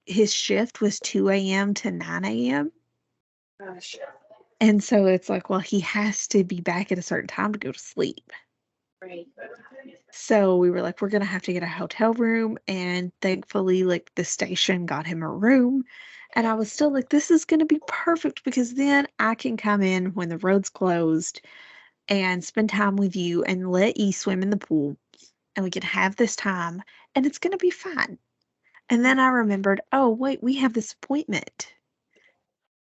his shift was 2 a.m. to 9 a.m. Gosh. And so it's like, well, he has to be back at a certain time to go to sleep. Right. So we were like, we're gonna have to get a hotel room, and thankfully, like the station got him a room. And I was still like, this is gonna be perfect because then I can come in when the road's closed and spend time with you and let E swim in the pool, and we can have this time, and it's gonna be fine. And then I remembered, oh wait, we have this appointment.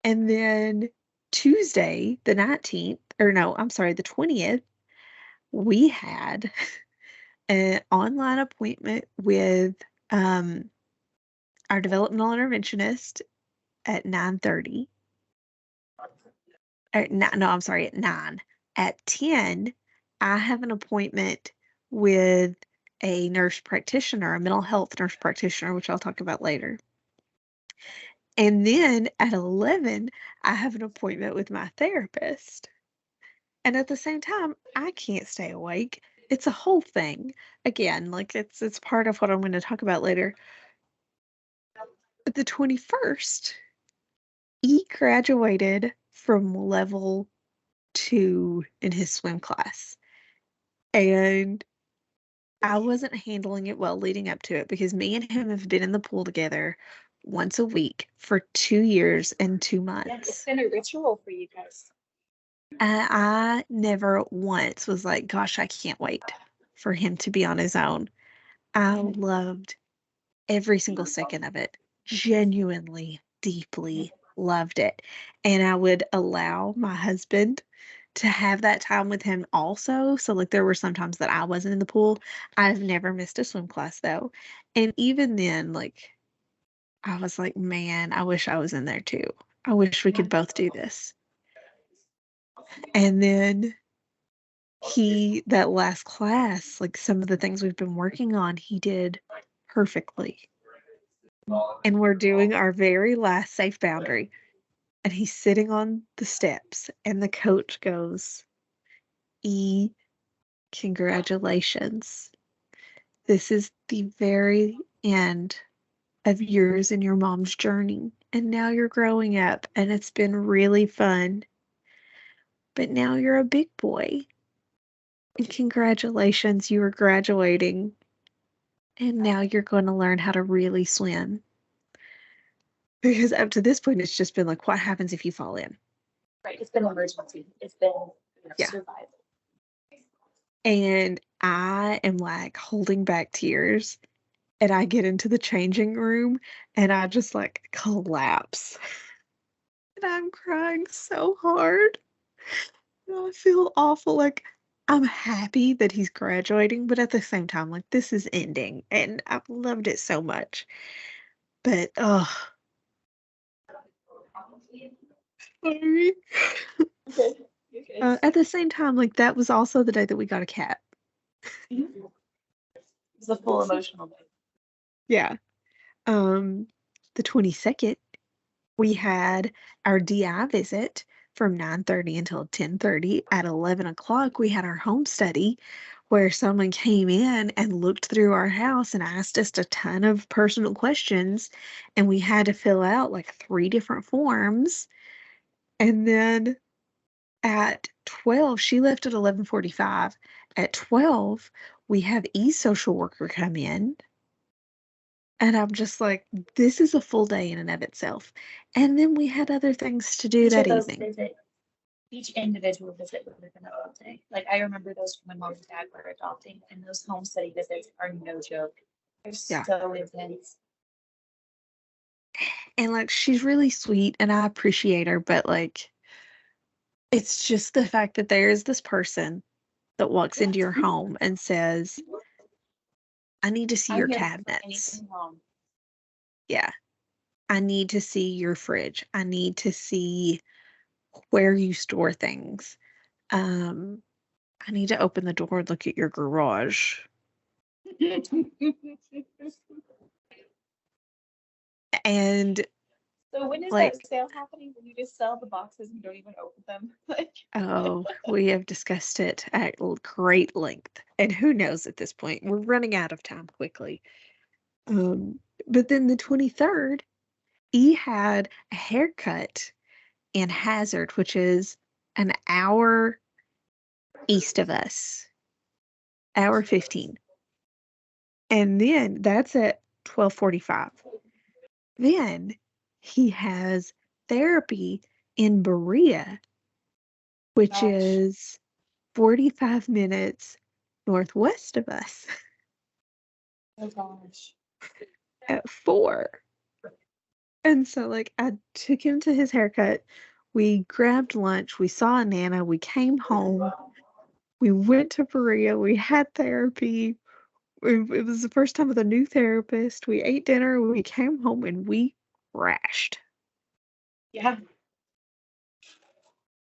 And then Tuesday, the 19th, or no, I'm sorry, the 20th, we had an online appointment with our developmental interventionist at 9:30. No, I'm sorry, at 9. At 10, I have an appointment with a nurse practitioner, a mental health nurse practitioner, which I'll talk about later. And then at 11, I have an appointment with my therapist. And at the same time, I can't stay awake. It's a whole thing. Again, like it's part of what I'm going to talk about later. But the 21st, he graduated from level 2 in his swim class. And I wasn't handling it well leading up to it because me and him have been in the pool together once a week for 2 years and 2 Yeah, it's months. been a ritual for you guys. I never once was like, gosh, I can't wait for him to be on his own. I loved every single second of it. Genuinely, deeply loved it. And I would allow my husband to have that time with him also. So, like, there were some times that I wasn't in the pool. I've never missed a swim class though. And even then, like, I was like, man, I wish I was in there too. I wish we could both do this. And then that last class, like some of the things we've been working on, he did perfectly. And we're doing our very last safe boundary. And he's sitting on the steps, and the coach goes, E, congratulations. This is the very end of yours and your mom's journey. And now you're growing up, and it's been really fun. But now you're a big boy. And congratulations, you are graduating. and now you're going to learn how to really swim. Because up to this point, it's just been like, what happens if you fall in? Right. It's been emergency. It's been Yeah. survival. And I am like holding back tears. And I get into the changing room and I just like collapse. And I'm crying so hard. And I feel awful. Like, I'm happy that he's graduating, but at the same time, like, this is ending. And I've loved it so much. But, oh, sorry. Okay. Okay. At the same time, like, that was also the day that we got a cat. It's a full emotional day. Yeah. The 22nd, we had our DI visit from 9:30 until 10:30. At 11 o'clock, we had our home study where someone came in and looked through our house and asked us a ton of personal questions, and we had to fill out like 3 different forms. And then at 12, she left at 11:45. At 12, we have social worker come in. And I'm just like, this is a full day in and of itself. And then we had other things to do Each that of those evening. visits, each individual visit would have been a full day. Like I remember those when my mom and dad were adopting, and those home study visits are no joke. They're Yeah. so intense. And like, she's really sweet and I appreciate her, but like, it's just the fact that there is this person that walks into your home and says, I need to see I'm your here for cabinets. anything wrong. Yeah. I need to see your fridge. I need to see where you store things. Um, I need to open the door and look at your garage. And So when is like, that sale happening? When you just sell the boxes and don't even open them? Like, oh, we have discussed it at great length. And who knows at this point? We're running out of time quickly. Um, but then the 23rd, he had a haircut in Hazard, which is an hour east of us, hour 15. And then that's at 12:45. Then he has therapy in Berea, which gosh, is 45 minutes northwest of us oh gosh. at 4. And so, like, I took him to his haircut. We grabbed lunch. We saw Nana. We came home. We went to Berea. We had therapy. It was the first time with a new therapist. We ate dinner. We came home and we crashed. Yeah.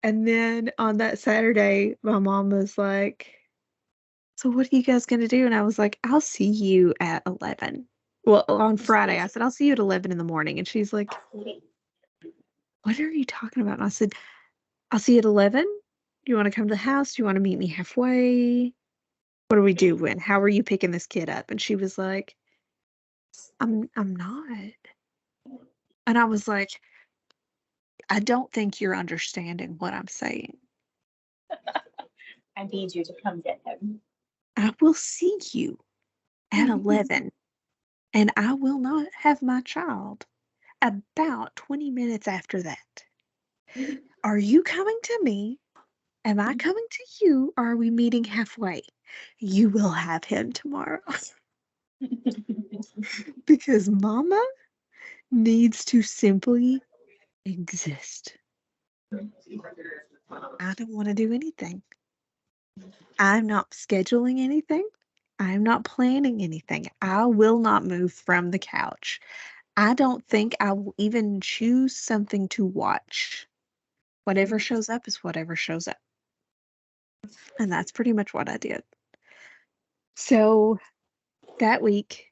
And then on that Saturday, my mom was like, so what are you guys going to do? And I was like, I'll see you at 11. Well, on Friday, I said, I'll see you at 11 in the morning. And she's like, what are you talking about? And I said, I'll see you at 11. Do you want to come to the house? Do you want to meet me halfway? What are we doing? How are you picking this kid up? And she was like, I'm not. And I was like, I don't think you're understanding what I'm saying. I need you to come get him. I will see you at 11 and I will not have my child about 20 minutes after that. Are you coming to me? Am I coming to you? Or are we meeting halfway? You will have him tomorrow. Because mama needs to simply exist. I don't want to do anything. I'm not scheduling anything. I'm not planning anything. I will not move from the couch. I don't think I will even choose something to watch. Whatever shows up is whatever shows up. And that's pretty much what I did. So that week,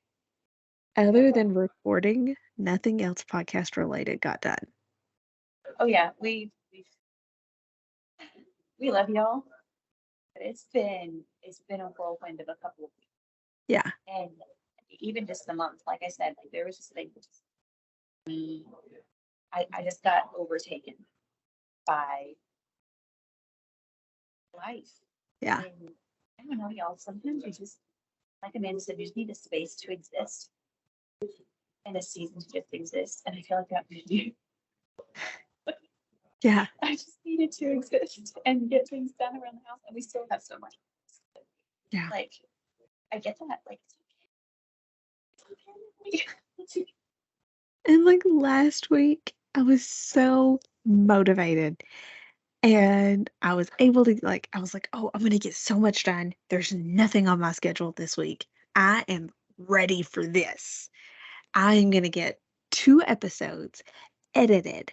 other than recording, nothing else podcast related got done. Oh yeah, we love y'all. But it's been a whirlwind of a couple of weeks. Yeah. And even just the month, like I said, like there was just things me I just got overtaken by life. Yeah. And I don't know, y'all, sometimes you just Like Amanda said, you just need a space to exist and a season to just exist. And I feel like that was you. Yeah. I just needed to exist and get things done around the house. And we still have so much. Yeah. Like, I get that. Like, it's okay. And like last week, I was so motivated. And I was able to I was like, oh, I'm gonna get so much done. There's nothing on my schedule this week. I am ready for this. I am gonna get 2 episodes edited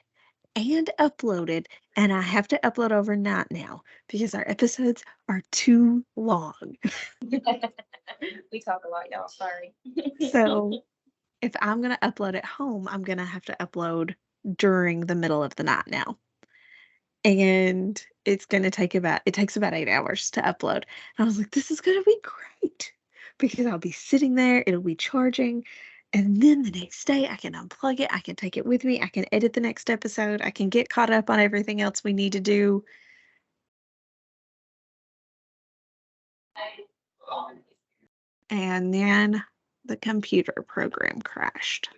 and uploaded, and I have to upload overnight now because our episodes are too long. We talk a lot, y'all. Sorry. So if I'm gonna upload at home, I'm gonna have to upload during the middle of the night now. And it takes about 8 hours to upload. And I was like, this is gonna be great because I'll be sitting there, it'll be charging, and then the next day I can unplug it, I can take it with me, I can edit the next episode, I can get caught up on everything else we need to do. And then the computer program crashed.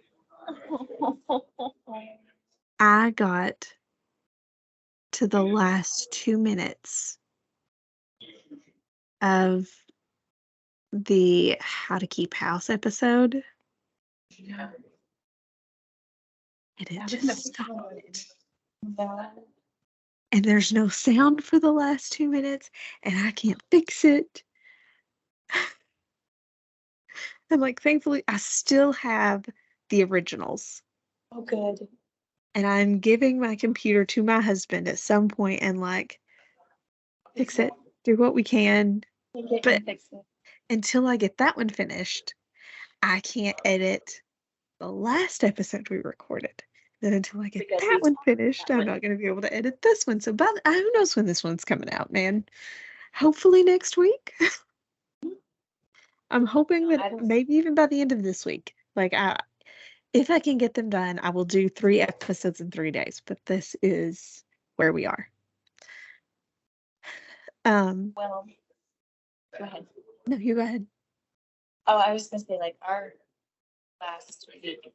I got to the last 2 minutes of the How to Keep House episode, Yeah. and it That just was stopped. that. And there's no sound for the last 2 minutes, and I can't fix it. And like, thankfully, I still have the originals. Oh, good. And I'm giving my computer to my husband at some point and like fix it, do what we can. But Fix it. until I get that one finished, I can't edit the last episode we recorded. Then until I get Because that we one talked finished, that I'm one. not going to be able to edit this one. So, who knows when this one's coming out, man? Hopefully next week. I'm hoping I that don't. maybe even by the end of this week. If I can get them done, I will do 3 episodes in 3 days. But this is where we are. Well, go ahead. No, you go ahead. Oh, I was gonna say like our last week,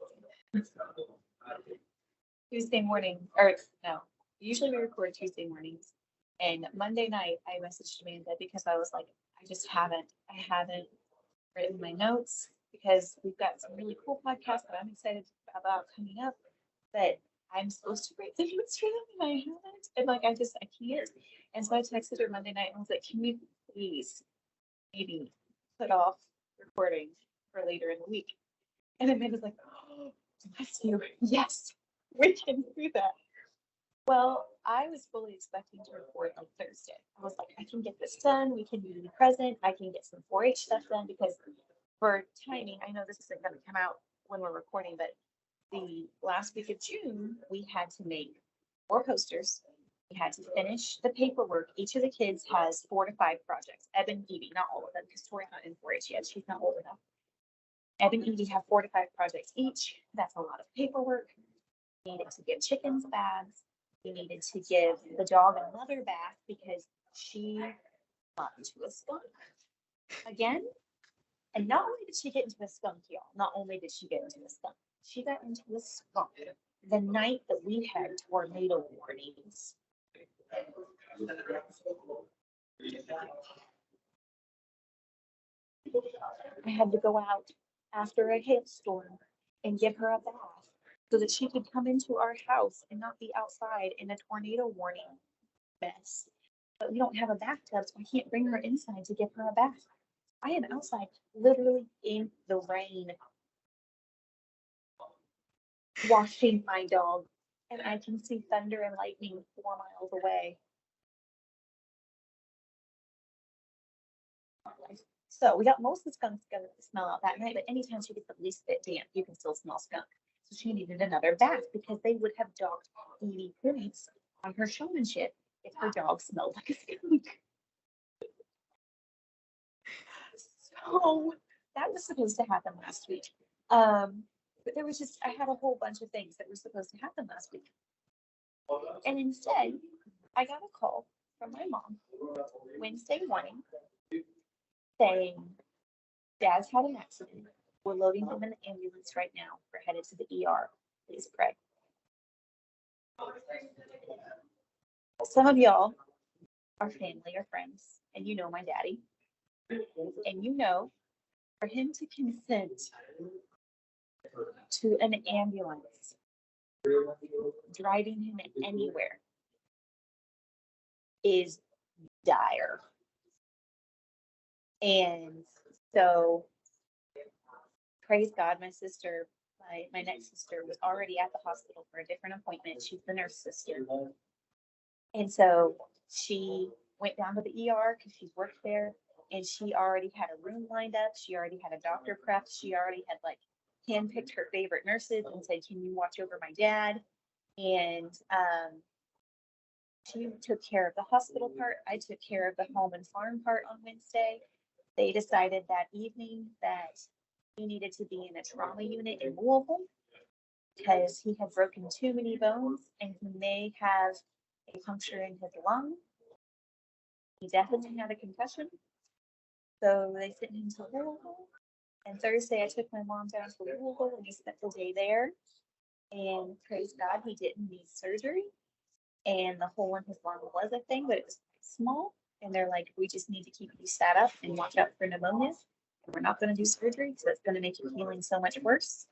Tuesday morning, or no, usually we record Tuesday mornings. And Monday night, I messaged Amanda because I was like, I haven't written my notes because we've got some really cool podcasts that I'm excited about coming up. But I'm supposed to write the notes for them and I haven't. And like, I can't. And so I texted her Monday night and I was like, can we please maybe put off recording for later in the week? And Amanda's like, oh, bless you. Yes, we can do that. Well, I was fully expecting to record on Thursday. I was like, I can get this done. We can be present. I can get some 4-H stuff done because for timing, I know this isn't going to come out when we're recording, but the last week of June, we had to make 4 posters. We had to finish the paperwork. Each of the kids has 4 to 5 projects. Eb and Evie, not all of them, because Tori's not in 4-H yet. She's not old enough. Eb and Evie have 4 to 5 projects each. That's a lot of paperwork. We needed to give chickens baths. We needed to give the dog another bath because she got into a skunk again. And not only did she get into a skunk, y'all, not only did she get into a skunk, she got into a skunk the night that we had tornado warnings. I had to go out after a hailstorm and give her a bath so that she could come into our house and not be outside in a tornado warning mess. But we don't have a bathtub, so I can't bring her inside to give her a bath. I am outside, literally in the rain, washing my dog, and I can see thunder and lightning 4 miles away. So we got most of the skunks gonna smell out that night, but anytime she gets the least bit damp, you can still smell skunk. So she needed another bath because they would have docked 80 points on her showmanship if her dog smelled like a skunk. So that was supposed to happen last week. But there was just, I had a whole bunch of things that were supposed to happen last week. And instead, I got a call from my mom Wednesday morning saying, Dad's had an accident. We're loading him in the ambulance right now. We're headed to the ER. Please pray. Some of y'all are family or friends, and you know my daddy. And you know, for him to consent to an ambulance driving him anywhere is dire. And so, praise God, my sister, my next sister was already at the hospital for a different appointment. She's the nurse sister. And so she went down to the ER because she's worked there, and she already had a room lined up. She already had a doctor prepped. She already had like handpicked her favorite nurses and said, "Can you watch over my dad?" And she took care of the hospital part. I took care of the home and farm part on Wednesday. They decided that evening that he needed to be in a trauma unit in Louisville because he had broken too many bones and he may have a puncture in his lung. He definitely had a concussion. So they sent him to Louisville. And Thursday, I took my mom down to Louisville and we spent the day there. And praise God, he didn't need surgery. And the hole in his lung was a thing, but it was small. And they're like, we just need to keep you sat up and watch out for pneumonia. And we're not going to do surgery because it's going to make your healing so much worse.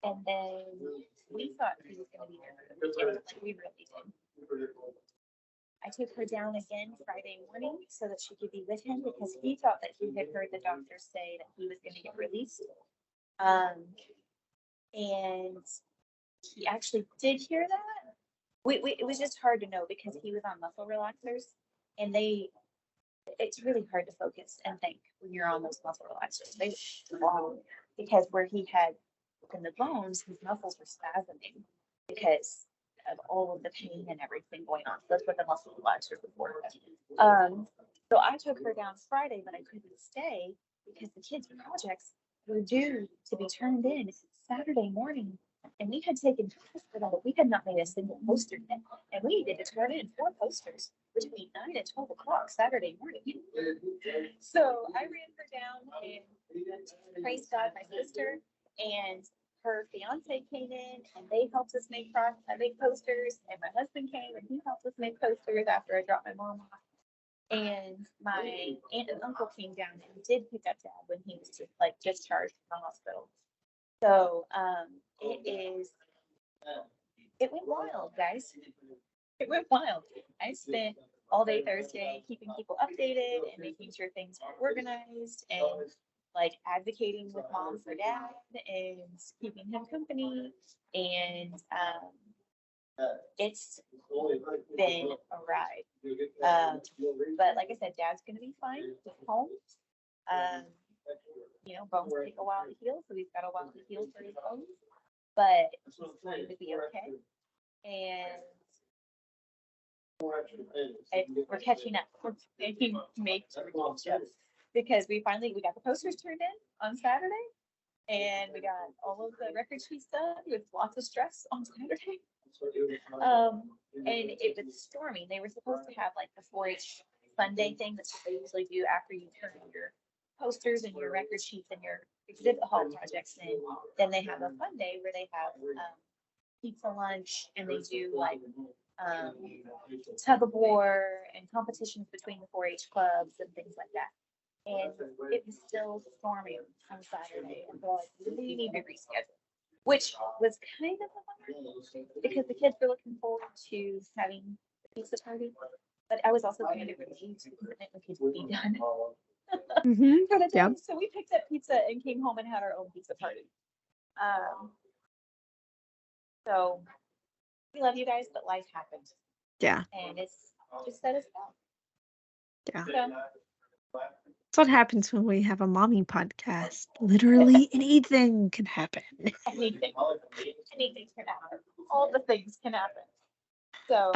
And then we thought he was going to be there for the weekend, like we really did. I took her down again Friday morning so that she could be with him because he thought that he had heard the doctor say that he was going to get released. And he actually did hear that. It was just hard to know because he was on muscle relaxers, and it's really hard to focus and think when you're on those muscle relaxers. They because where he had in the bones, his muscles were spasming because of all of the pain and everything going on. So that's what the muscle relaxers were for. So I took her down Friday, but I couldn't stay because the kids' projects were due to be turned in Saturday morning. And we had taken to the hospital. We had not made a single poster yet. And we needed to turn in 4 posters between 9 and 12 o'clock Saturday morning. So I ran her down and praise God, my sister and her fiance came in and they helped us make posters. And my husband came and he helped us make posters after I dropped my mom off. And my aunt and uncle came down and did pick up Dad when he was discharged from the hospital. So it went wild, guys. It went wild. I spent all day Thursday keeping people updated and making sure things were organized and like advocating with Mom for Dad and keeping him company. And it's been a ride. But like I said, Dad's gonna be fine. He's home. Bones take a while to heal, so he's got a while to heal for his bones. But he's going to be okay. And we're catching up. We're making because we got the posters turned in on Saturday, and we got all of the record sheets done with lots of stress on Saturday. And it was storming. They were supposed to have like the 4-H Sunday thing that they usually do after you turn your posters and your record sheets and your exhibit hall projects in. Then they have a fun day where they have pizza lunch and they do like tug of war and competitions between the 4-H clubs and things like that. And it was still storming on Saturday, and they're like, we need to reschedule, which was kind of a bummer because the kids were looking forward to having the pizza party. But I was also kind of relieved because it meant the kids would be done. For the day. Yep. So we picked up pizza and came home and had our own pizza party. So we love you guys, but life happened. Yeah. And it's just set us down. Yeah. So, that's what happens when we have a mommy podcast. Literally anything can happen. Anything can happen. All the things can happen. So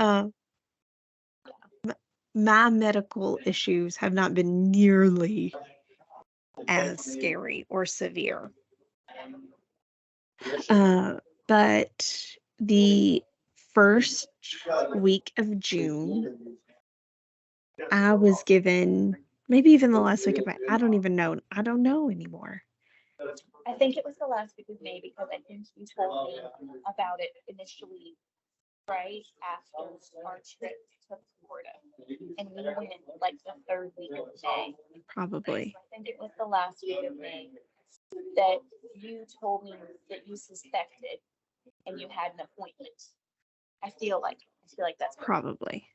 my medical issues have not been nearly as scary or severe. But the first week of June, I was given Maybe even the last week of May. I don't even know. I don't know anymore. I think it was the last week of May because I think you told me about it initially right after our trip to Florida. And we went like the third week of May. Probably. I think it was the last week of May that you told me that you suspected and you had an appointment. I feel like that's what Probably.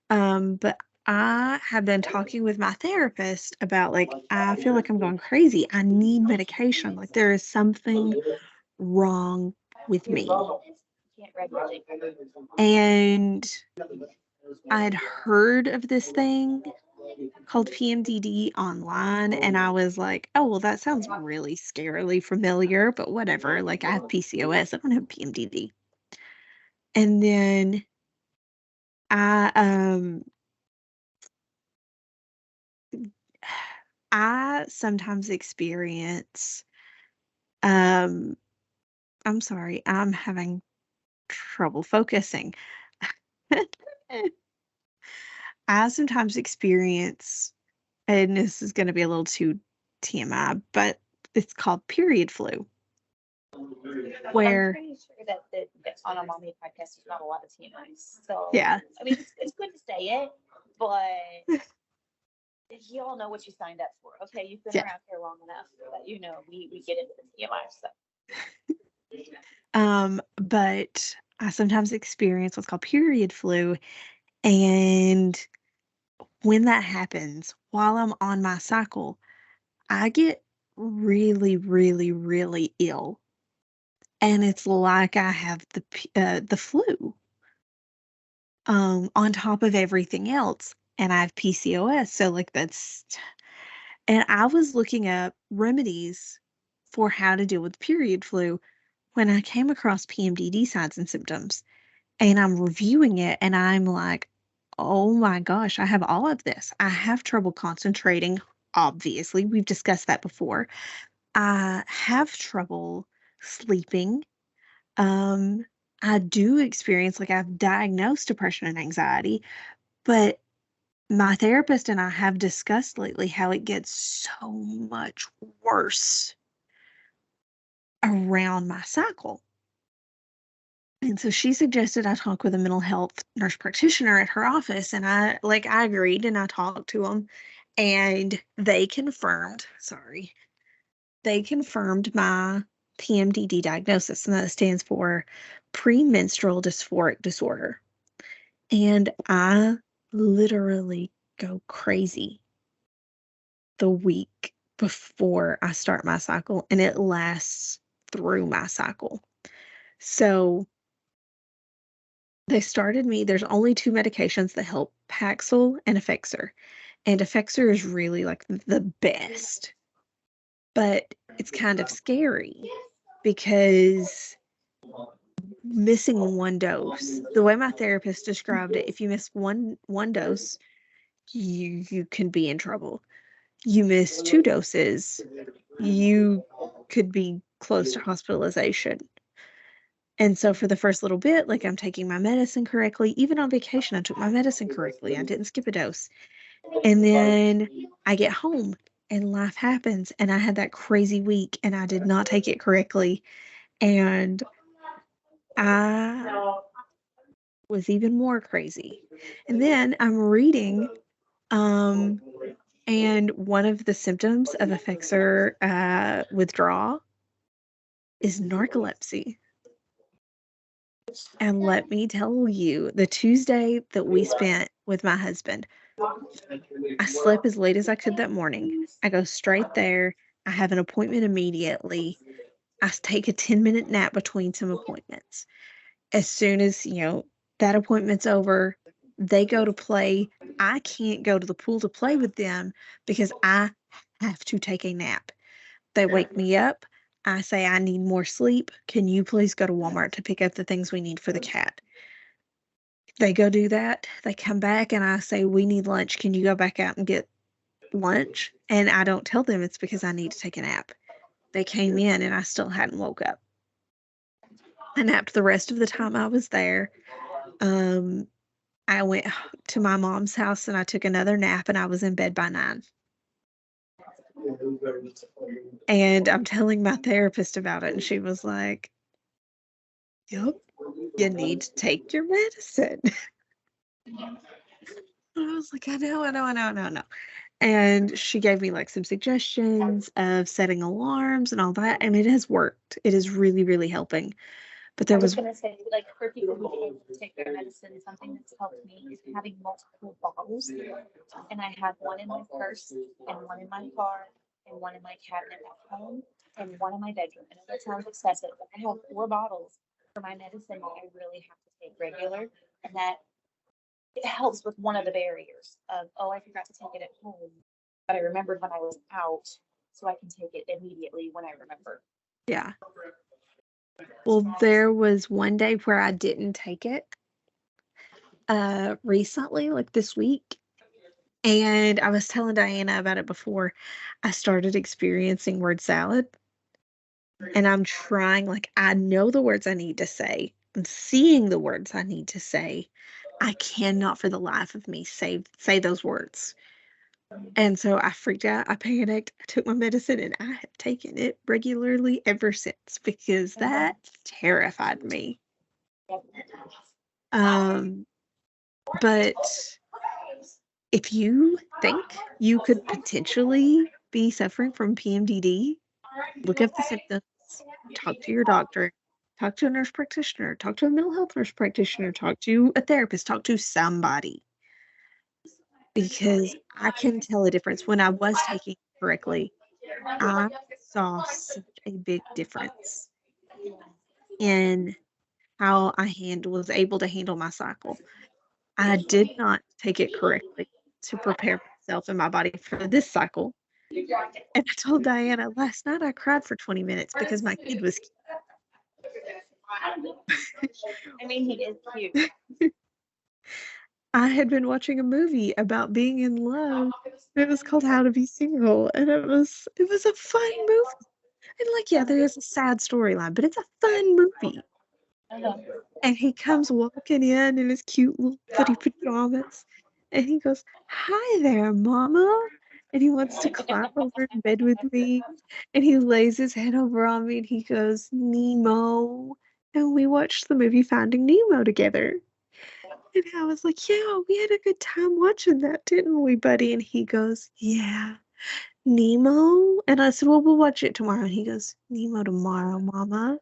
But I have been talking with my therapist about like I feel like I'm going crazy. I need medication. Like there is something wrong with me. can't regulate. And I had heard of this thing called PMDD online, and I was like, oh, well, that sounds really scarily familiar, but whatever. Like, I have PCOS, I don't have PMDD. And then I, I sometimes experience, um, I'm sorry, I'm having trouble focusing. I sometimes experience, and this is going to be a little too TMI, but it's called period flu, I'm where, pretty sure that on a mommy podcast, there's not a lot of TMIs. So, yeah, I mean, it's good to say it, but you all know what you signed up for. Okay, you've been yeah. around here long enough that you know we get into the TMI stuff. But I sometimes experience what's called period flu, and when that happens, while I'm on my cycle, I get really, really, really ill, and it's like I have the flu, on top of everything else, and I have PCOS, so, like, that's and I was looking up remedies for how to deal with period flu when I came across PMDD signs and symptoms. And I'm reviewing it and I'm like, "Oh my gosh, I have all of this. I have trouble concentrating, obviously, we've discussed that before. I have trouble sleeping. Um, I do experience like, I've diagnosed depression and anxiety, but my therapist and I have discussed lately how it gets so much worse around my cycle." And so she suggested I talk with a mental health nurse practitioner at her office, and I agreed and I talked to them, and they confirmed my PMDD diagnosis, and that stands for premenstrual dysphoric disorder. And I literally go crazy the week before I start my cycle, and it lasts through my cycle. So there's only 2 medications that help, Paxil and Effexor, and Effexor is really, like, the best, but it's kind of scary because missing 1 dose the way my therapist described it, if you miss one dose, you can be in trouble. You miss 2 doses, you could be close to hospitalization. And so for the first little bit, like, I'm taking my medicine correctly. Even on vacation, I took my medicine correctly. I didn't skip a dose. And then I get home and life happens, and I had that crazy week and I did not take it correctly. And I was even more crazy. And then I'm reading, um, and one of the symptoms of Effexor withdrawal is narcolepsy. And let me tell you, the Tuesday that we spent with my husband, I slept as late as I could that morning. I go straight there. I have an appointment immediately. I take a 10-minute nap between some appointments. As soon as, that appointment's over, they go to play. I can't go to the pool to play with them because I have to take a nap. They wake me up. I say, I need more sleep. Can you please go to Walmart to pick up the things we need for the cat? They go do that. They come back and I say, we need lunch. Can you go back out and get lunch? And I don't tell them it's because I need to take a nap. They came in and I still hadn't woke up. I napped the rest of the time I was there. Um, I went to my mom's house and I took another nap and I was in bed by 9. And I'm telling my therapist about it, and she was like, "Yep, you need to take your medicine." And I was like, "I know, I know, I know, I know, I know." And she gave me like some suggestions of setting alarms and all that, and it has worked. It is really, really helping. But I there was was, gonna say, like, for people who can't take their medicine, something that's helped me is having multiple bottles. And I have one in my purse, and one in my car, and one in my cabinet at home, and one in my bedroom. And that sounds excessive, but I have 4 bottles for my medicine that I really have to take regular. And that it helps with one of the barriers of, oh, I forgot to take it at home, but I remembered when I was out, so I can take it immediately when I remember. yeah. Well, there was one day where I didn't take it recently, like this week. And I was telling Diana about it before. I started experiencing word salad. And I'm trying, like, I know the words I need to say. I'm seeing the words I need to say. I cannot for the life of me say those words. And so I freaked out. I panicked. I took my medicine and I have taken it regularly ever since because that terrified me. Um, but if you think you could potentially be suffering from PMDD, look up the symptoms, talk to your doctor, talk to a nurse practitioner, talk to a mental health nurse practitioner, talk to a therapist, talk to somebody. Because I can tell a difference. When I was taking it correctly, I saw such a big difference in how was able to handle my cycle. I did not take it correctly to prepare myself and my body for this cycle. And I told Diana last night I cried for 20 minutes because my kid was I mean, he is cute. I had been watching a movie about being in love. It was called How to Be Single, and it was a fun movie. And like, yeah, there is a sad storyline, but it's a fun movie. And he comes walking in his cute little footy pajamas, and he goes, "Hi there, Mama." And he wants to climb over in bed with me, and he lays his head over on me, and he goes, "Nemo." And we watched the movie Finding Nemo together. And I was like, "Yeah, we had a good time watching that, didn't we, buddy?" And he goes, "Yeah, Nemo." And I said, "Well, we'll watch it tomorrow." And he goes, "Nemo tomorrow, Mama."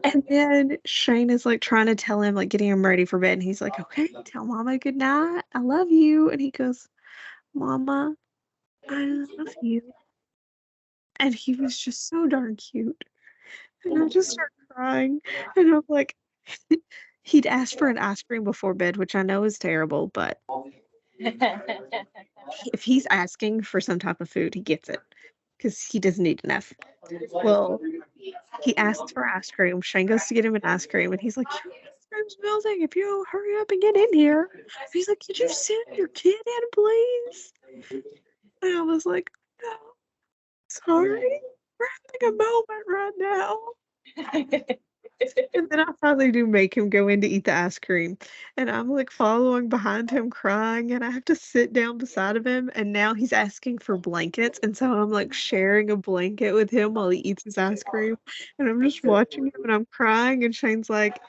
And then Shane is like trying to tell him, like getting him ready for bed. And he's like, "Okay, tell Mama good night. I love you." And he goes, "Mama, I love you." And he was just so darn cute. And I just start crying. And I'm like, he'd asked for an ice cream before bed, which I know is terrible, but if he's asking for some type of food, he gets it because he doesn't eat enough. Well, he asks for ice cream. Shane goes to get him an ice cream, and he's like, "Your ice cream's melting. If you don't hurry up and get in here." He's like, "Could you send your kid in, please?" And I was like, "No, sorry. We're having a moment right now." And then I finally do make him go in to eat the ice cream, and I'm, like, following behind him crying, and I have to sit down beside of him, and now he's asking for blankets, and so I'm, like, sharing a blanket with him while he eats his ice cream, and I'm just watching him, and I'm crying, and Shane's like,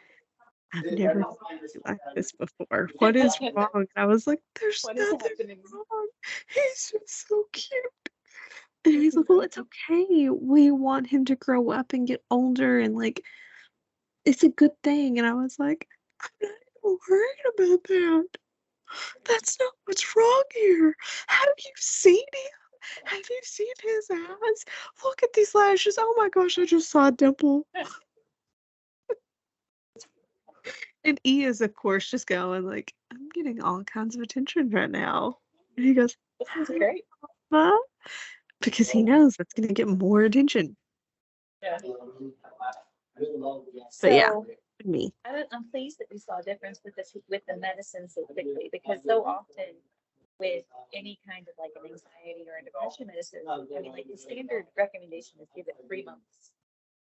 "I've never seen you like this before. What is wrong?" And I was like, "There's What is nothing happening? wrong. He's just so cute." And he's like, "Well, it's okay. We want him to grow up and get older, and, like, it's a good thing." And I was like, "I'm not even worried about that. That's not what's wrong here. Have you seen him? Have you seen his eyes? Look at these lashes. Oh my gosh, I just saw a dimple." And he is, of course, just going like, "I'm getting all kinds of attention right now." And he goes, This is "Hi, great. Mama," because he knows that's gonna get more attention. Yeah. But yeah, So me. I'm pleased that we saw a difference with the medicine so quickly, because so often with any kind of like an anxiety or a depression medicine, I mean, like the standard recommendation is give it 3 months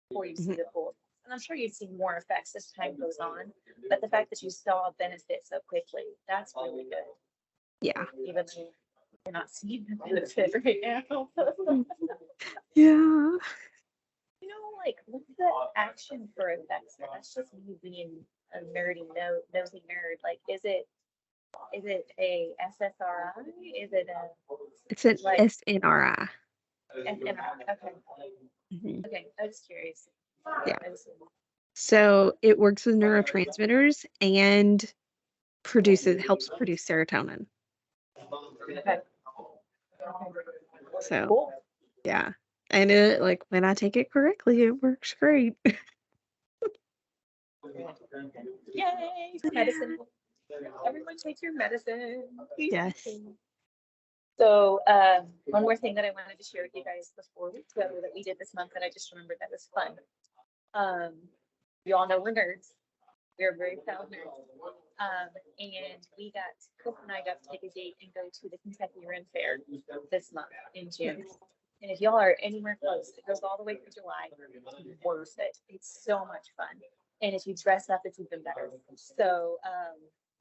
before you see Mhm. the full. and I'm sure you'd see more effects as time goes on, but the fact that you saw benefit so quickly, that's really good. Yeah. Even though you're not seeing the benefit right now. Yeah. You know, like, what's the action for effects? That's just me being a nosy nerd. Like, is it a SSRI? Is it a It's an like SNRI. SNRI? Okay, Mhm. okay. I was curious. Yeah. I was, So it works with neurotransmitters and helps produce serotonin. okay. So Cool. yeah. And it, like, when I take it correctly, it works great. Yay! Medicine. Everyone take your medicine. Please. Yes. So, one more thing that I wanted to share with you guys before we go that we did this month that I just remembered that was fun. You all know we're nerds. We're very proud nerds. And Cliff and I got to take a date and go to the Kentucky Ren Fair this month in June. And if y'all are anywhere close, it goes all the way through July. It's worth it. It's so much fun. And if you dress up, it's even better. So,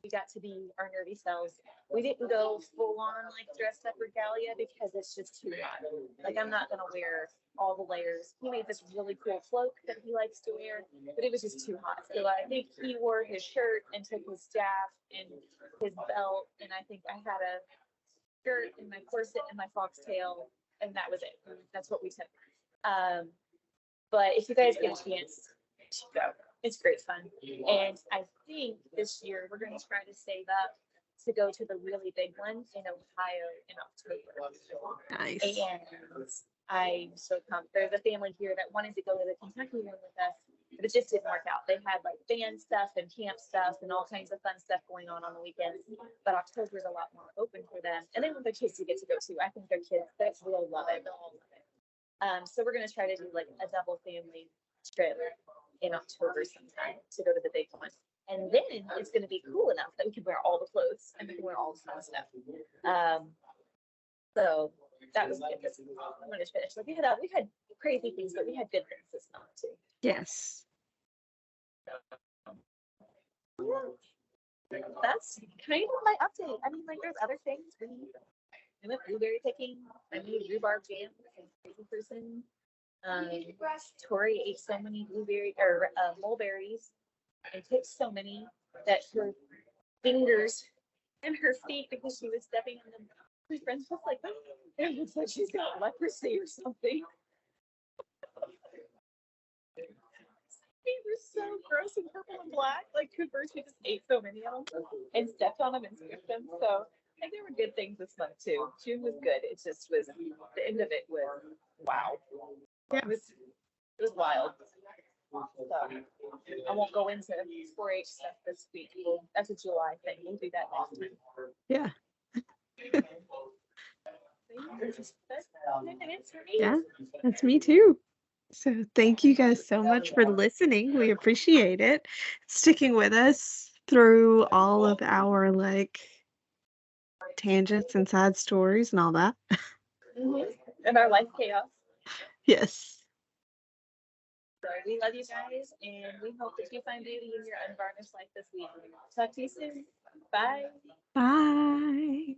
we got to be our nerdy selves. We didn't go full on like dressed up regalia because it's just too hot. Like, I'm not gonna wear all the layers. He made this really cool cloak that he likes to wear, but it was just too hot. So I think he wore his shirt and took his staff and his belt, and I think I had a shirt and my corset and my foxtail, and that was it. That's what we took. But if you guys get a chance, go. It's great fun. And I think this year we're going to try to save up to go to the really big one in Ohio in October. Nice. And I'm so pumped. There's a family here that wanted to go to the Kentucky one with us, but it just didn't work out. They had like band stuff and camp stuff and all kinds of fun stuff going on the weekends. But October is a lot more open for them. And they want their kids to get to go too. I think their kids, they'll love it. They'll all love it. So we're going to try to do like a double family trip in October sometime to go to the big one. And then it's going to be cool enough that we can wear all the clothes and we can wear all the fun stuff. So that was good. I'm going to finish. Like, we had crazy things, but we had good things this month too. Yes. Yeah. That's kind of my update. I mean, like, there's other things. We went blueberry picking. I made rhubarb jam. I'm a crazy person. Tori ate so many mulberries and picked so many that her fingers and her feet, because she was stepping on them, my friends was like, oh, it looks like she's got leprosy or something. They were so gross and purple and black. Like, Cooper, she just ate so many of them and stepped on them and sniffed them. So, and there were good things this month too. June was good. It just was, the end of it was wow. Yeah. It was wild. So I won't go into 4-H stuff this week. That's a July thing. We'll do that next time. Yeah. That's me. Yeah. That's me too. So thank you guys so much for listening. We appreciate it. Sticking with us through all of our like tangents and side stories and all that. And our life chaos. Yes. So we love you guys, and we hope that you find beauty in your unvarnished life this week. Talk to you soon. Bye. Bye.